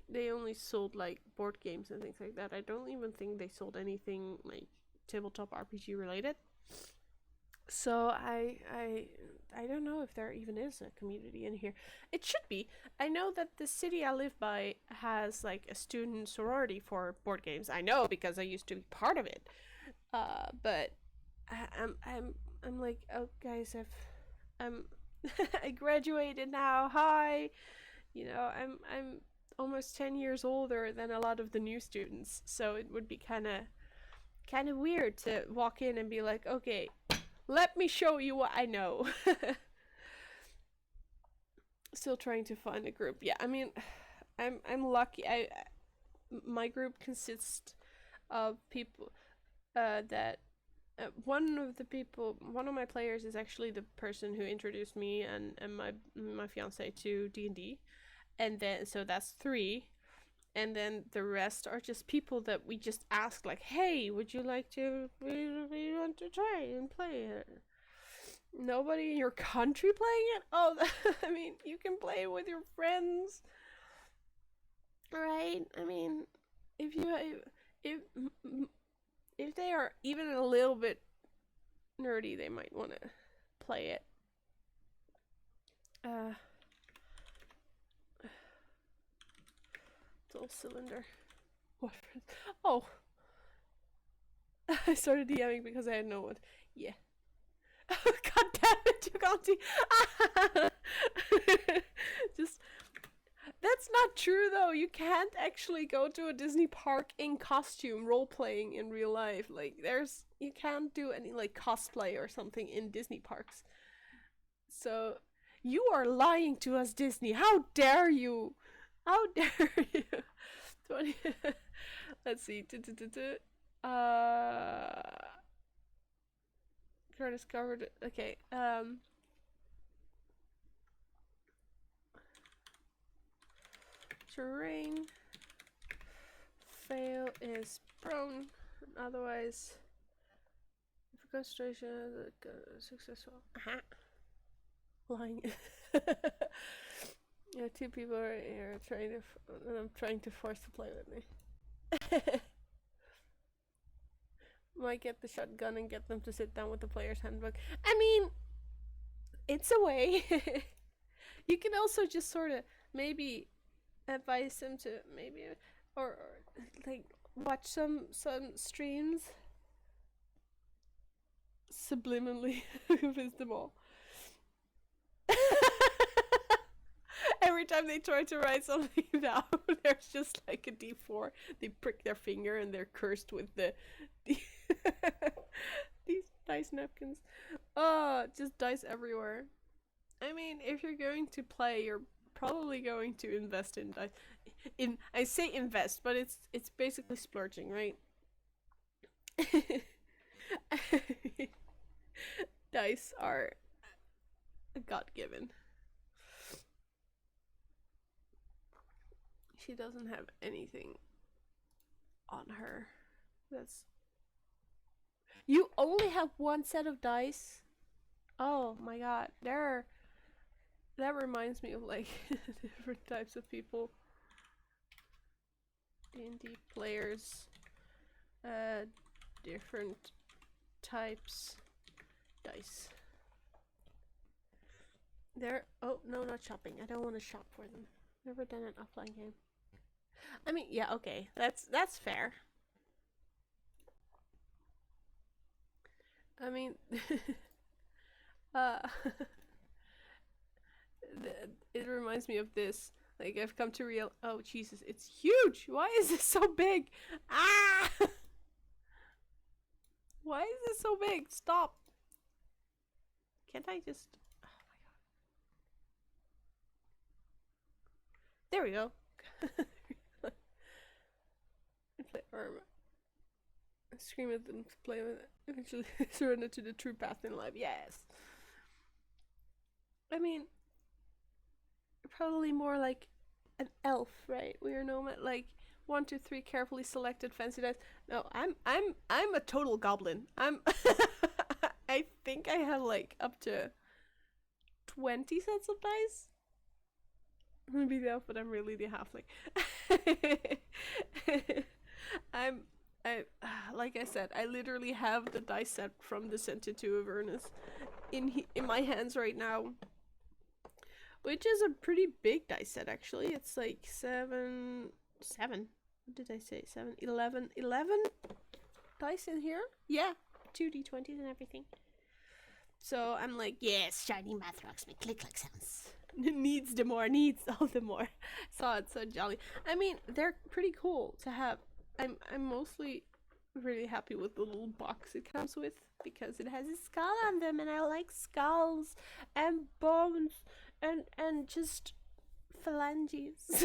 sold like board games and things like that. I don't even think they sold anything like tabletop RPG related. So I don't know if there even is a community in here. It should be. I know that the city I live by has like a student sorority for board games. I know because I used to be part of it. But I'm like, oh guys, I graduated now. Hi. You know, I'm almost 10 years older than a lot of the new students, so it would be kind of weird to walk in and be like, okay, let me show you what I know. Still trying to find a group. Yeah, I mean, I'm lucky. My group consists of people that one of my players is actually the person who introduced me and my fiance to D&D, and then so that's 3, and then the rest are just people that we just ask like, hey, would you like to we want to try and play it? Nobody in your country playing it? Oh, I mean, you can play it with your friends, right? I mean, if they are even a little bit nerdy, they might want to play it. Dual cylinder. What? Oh, I started DMing because I had no one. Yeah. God damn it, you can't see. Just That's not true though. You can't actually go to a Disney park in costume role playing in real life. Like you can't do any like cosplay or something in Disney parks. So you are lying to us, Disney. How dare you? How dare you? 20 Let's see. Curtis covered it. Okay. Terrain. Fail is prone. Otherwise, if concentration is successful. Lying. Yeah, two people are here trying to, and I'm trying to force to play with me. Might get the shotgun and get them to sit down with the player's handbook. I mean, it's a way. You can also just sort of maybe advise them to maybe or like watch some streams subliminally with them all. Every time they try to write something down, there's just like a D4. They prick their finger and they're cursed with these dice napkins. Oh, just dice everywhere. I mean, if you're going to play, you're probably going to invest in dice. I say invest, but it's basically splurging, right? Dice are God-given. She doesn't have anything on her. That's... You only have one set of dice? Oh my god. That reminds me of like different types of people. D&D players. Different types dice. Oh no, not shopping. I don't want to shop for them. Never done an offline game. I mean, yeah, okay. That's fair. I mean, it reminds me of this. Like, I've come to real. Oh Jesus, it's huge. Why is it so big? Ah! Why is it so big? Stop. Can't I just? Oh my god. There we go. Scream at them to play with it. Eventually surrender to the true path in life. Yes. I mean, probably more like an elf, right? We are nomad, like 1, 2, 3 carefully selected fancy dice. No, I'm a total goblin. I think I have like up to 20 sets of dice. I'm gonna be the elf, but I'm really the halfling. Like I said, I literally have the dice set from Descent to Avernus in my hands right now, which is a pretty big dice set actually. It's like 7. What did I say? 7, 11 dice in here. Yeah, 2 D20s and everything. So I'm like, yes, shiny math rocks make click sounds. Needs all the more. So it's so jolly. I mean, they're pretty cool to have. I'm mostly really happy with the little box it comes with because it has a skull on them, and I like skulls and bones and just phalanges.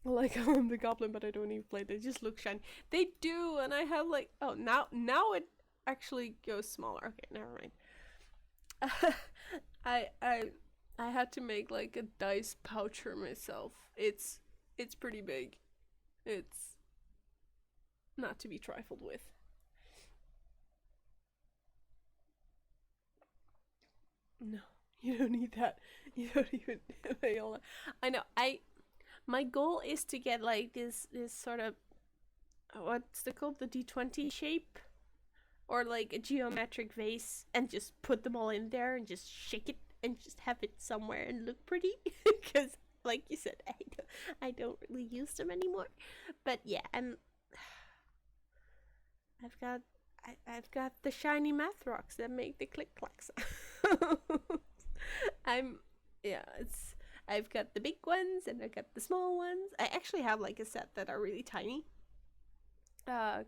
Like I'm the goblin, but I don't even play. They just look shiny. They do, and I have like now it actually goes smaller. Okay, never mind. I had to make like a dice pouch for myself. It's pretty big. It's not to be trifled with. No, you don't need that. You don't even. I know. My goal is to get like this sort of what's it called, the D20 shape, or like a geometric vase, and just put them all in there and just shake it and just have it somewhere and look pretty. Because like you said, I don't really use them anymore. But yeah, I've got the shiny math rocks that make the click clacks. I've got the big ones and I've got the small ones. I actually have like a set that are really tiny,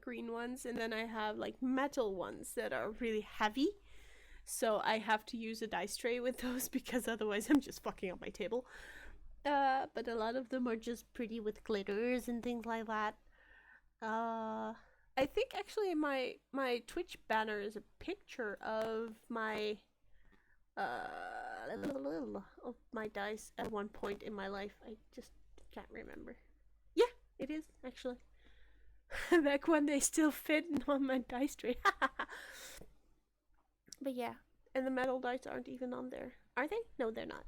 green ones, and then I have like metal ones that are really heavy. So I have to use a dice tray with those because otherwise I'm just fucking up my table. But a lot of them are just pretty with glitters and things like that. I think actually my Twitch banner is a picture of my of my dice at one point in my life. I just can't remember. Yeah, it is actually. Back when they still fit on my dice tray. But yeah, and the metal dice aren't even on there, are they? No, they're not.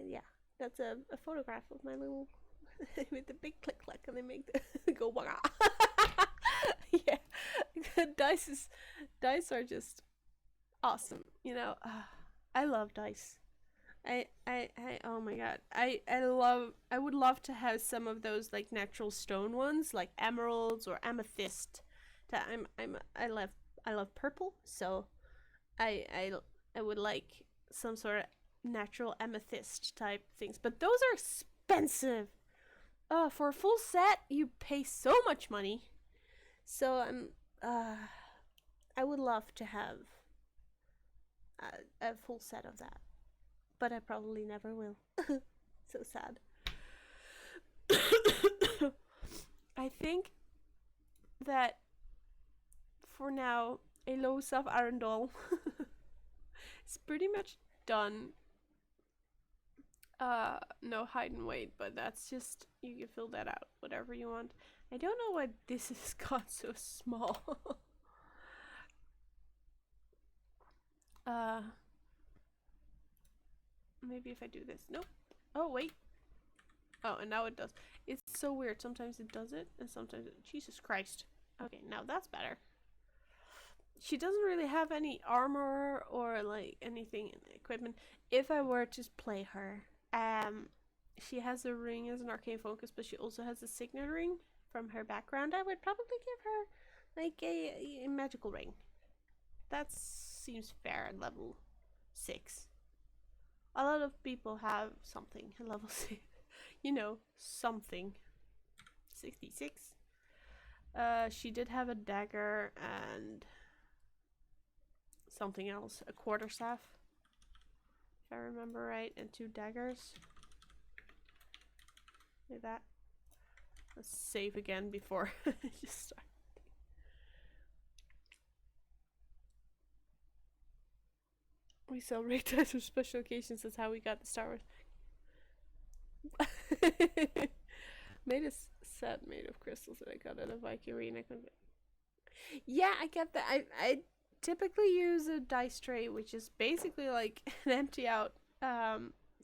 Yeah, that's a photograph of my little with the big click click, and they make the go wah. Yeah, dice are just awesome. You know, I love dice. I oh my god. I would love to have some of those like natural stone ones, like emeralds or amethyst. That I love purple, so I would like some sort of natural amethyst type things. But those are expensive. For a full set you pay so much money. So I would love to have a full set of that, but I probably never will. So sad. I think that for now, Elosa of Arendelle is pretty much done. No hide and wait, but that's just, you can fill that out, whatever you want. I don't know why this has got so small. Maybe if I do this. Nope. Oh, wait. Oh, and now it does. It's so weird. Sometimes it does it, and sometimes it... Jesus Christ. Okay, now that's better. She doesn't really have any armor or, like, anything in the equipment. If I were to play her, she has a ring as an arcane focus, but she also has a signet ring from her background. I would probably give her, like, a magical ring. That seems fair at level 6. A lot of people have something at level 6. You know, something. 66. She did have a dagger and something else. A quarterstaff, if I remember right, and 2 daggers. Like that. Let's save again before I just start. We sell rare dice for special occasions. That's how we got the Star Wars. Made a set made of crystals that I got at a Viking arena. Yeah, I get that. I typically use a dice tray, which is basically like an empty out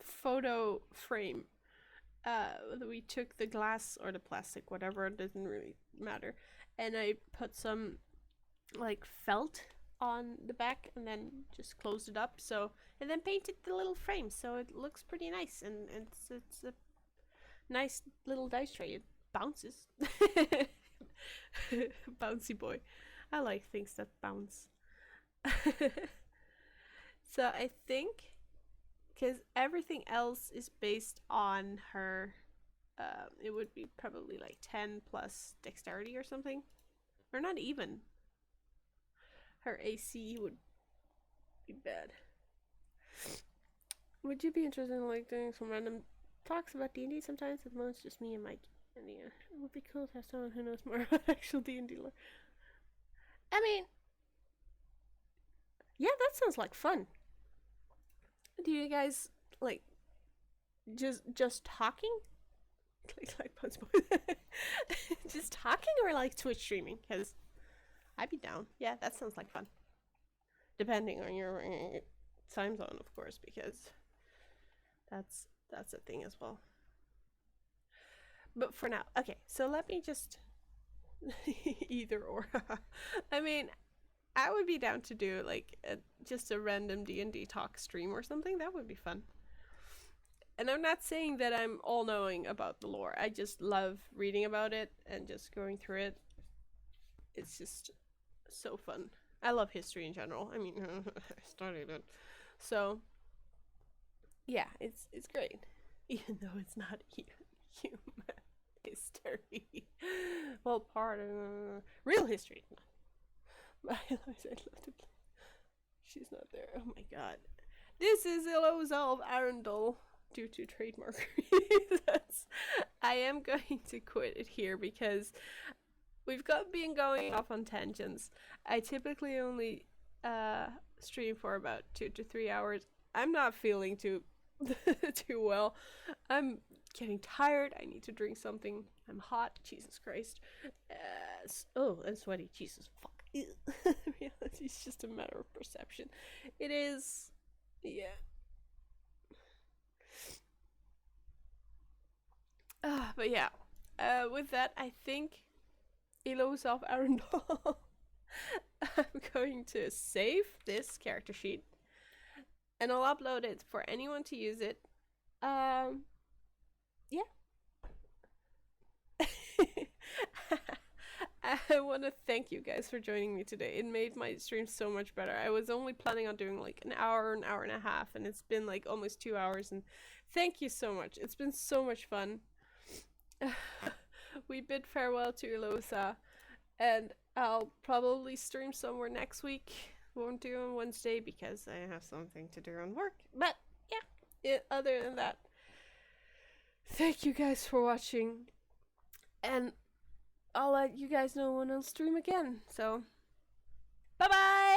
photo frame. We took the glass or the plastic, whatever, it doesn't really matter, and I put some like felt on the back and then just closed it up, so, and then painted the little frame, so it looks pretty nice, and it's a nice little dice tray. It bounces. Bouncy boy. I like things that bounce. So I think, because everything else is based on her, it would be probably like 10 plus dexterity or something, or not even. Her AC would be bad. Would you be interested in like doing some random talks about D&D sometimes? At the moment, it's just me and Mike. And yeah, it would be cool to have someone who knows more about actual D&D lore. I mean, yeah, that sounds like fun. Do you guys like just talking? Like Punch Boy. Just talking, or like Twitch streaming? Because I'd be down. Yeah, that sounds like fun. Depending on your time zone, of course, because that's a thing as well. But for now, okay, so let me just either or. I mean, I would be down to do like just a random D&D talk stream or something. That would be fun. And I'm not saying that I'm all knowing about the lore. I just love reading about it and just going through it. It's just so fun. I love history in general. I mean, I studied it. So, yeah, it's great, even though it's not human history. Well, part of real history. I love to play. She's not there. Oh my god. This is Elosa of Arendelle due to trademark reasons. I am going to quit it here because we've been going off on tangents. I typically only stream for about 2 to 3 hours. I'm not feeling too too well. I'm getting tired. I need to drink something. I'm hot. Jesus Christ. Oh, I'm sweaty. Jesus fuck. Reality is just a matter of perception. It is. Yeah. But yeah. With that, I think Elosa of Arendelle. I'm going to save this character sheet and I'll upload it for anyone to use it. Yeah. I want to thank you guys for joining me today. It made my stream so much better. I was only planning on doing like an hour and a half, and it's been like almost 2 hours. And thank you so much. It's been so much fun. We bid farewell to Elosa, and I'll probably stream somewhere next week. Won't do on Wednesday because I have something to do on work. But yeah, other than that, thank you guys for watching, and I'll let you guys know when I'll stream again. So, bye bye!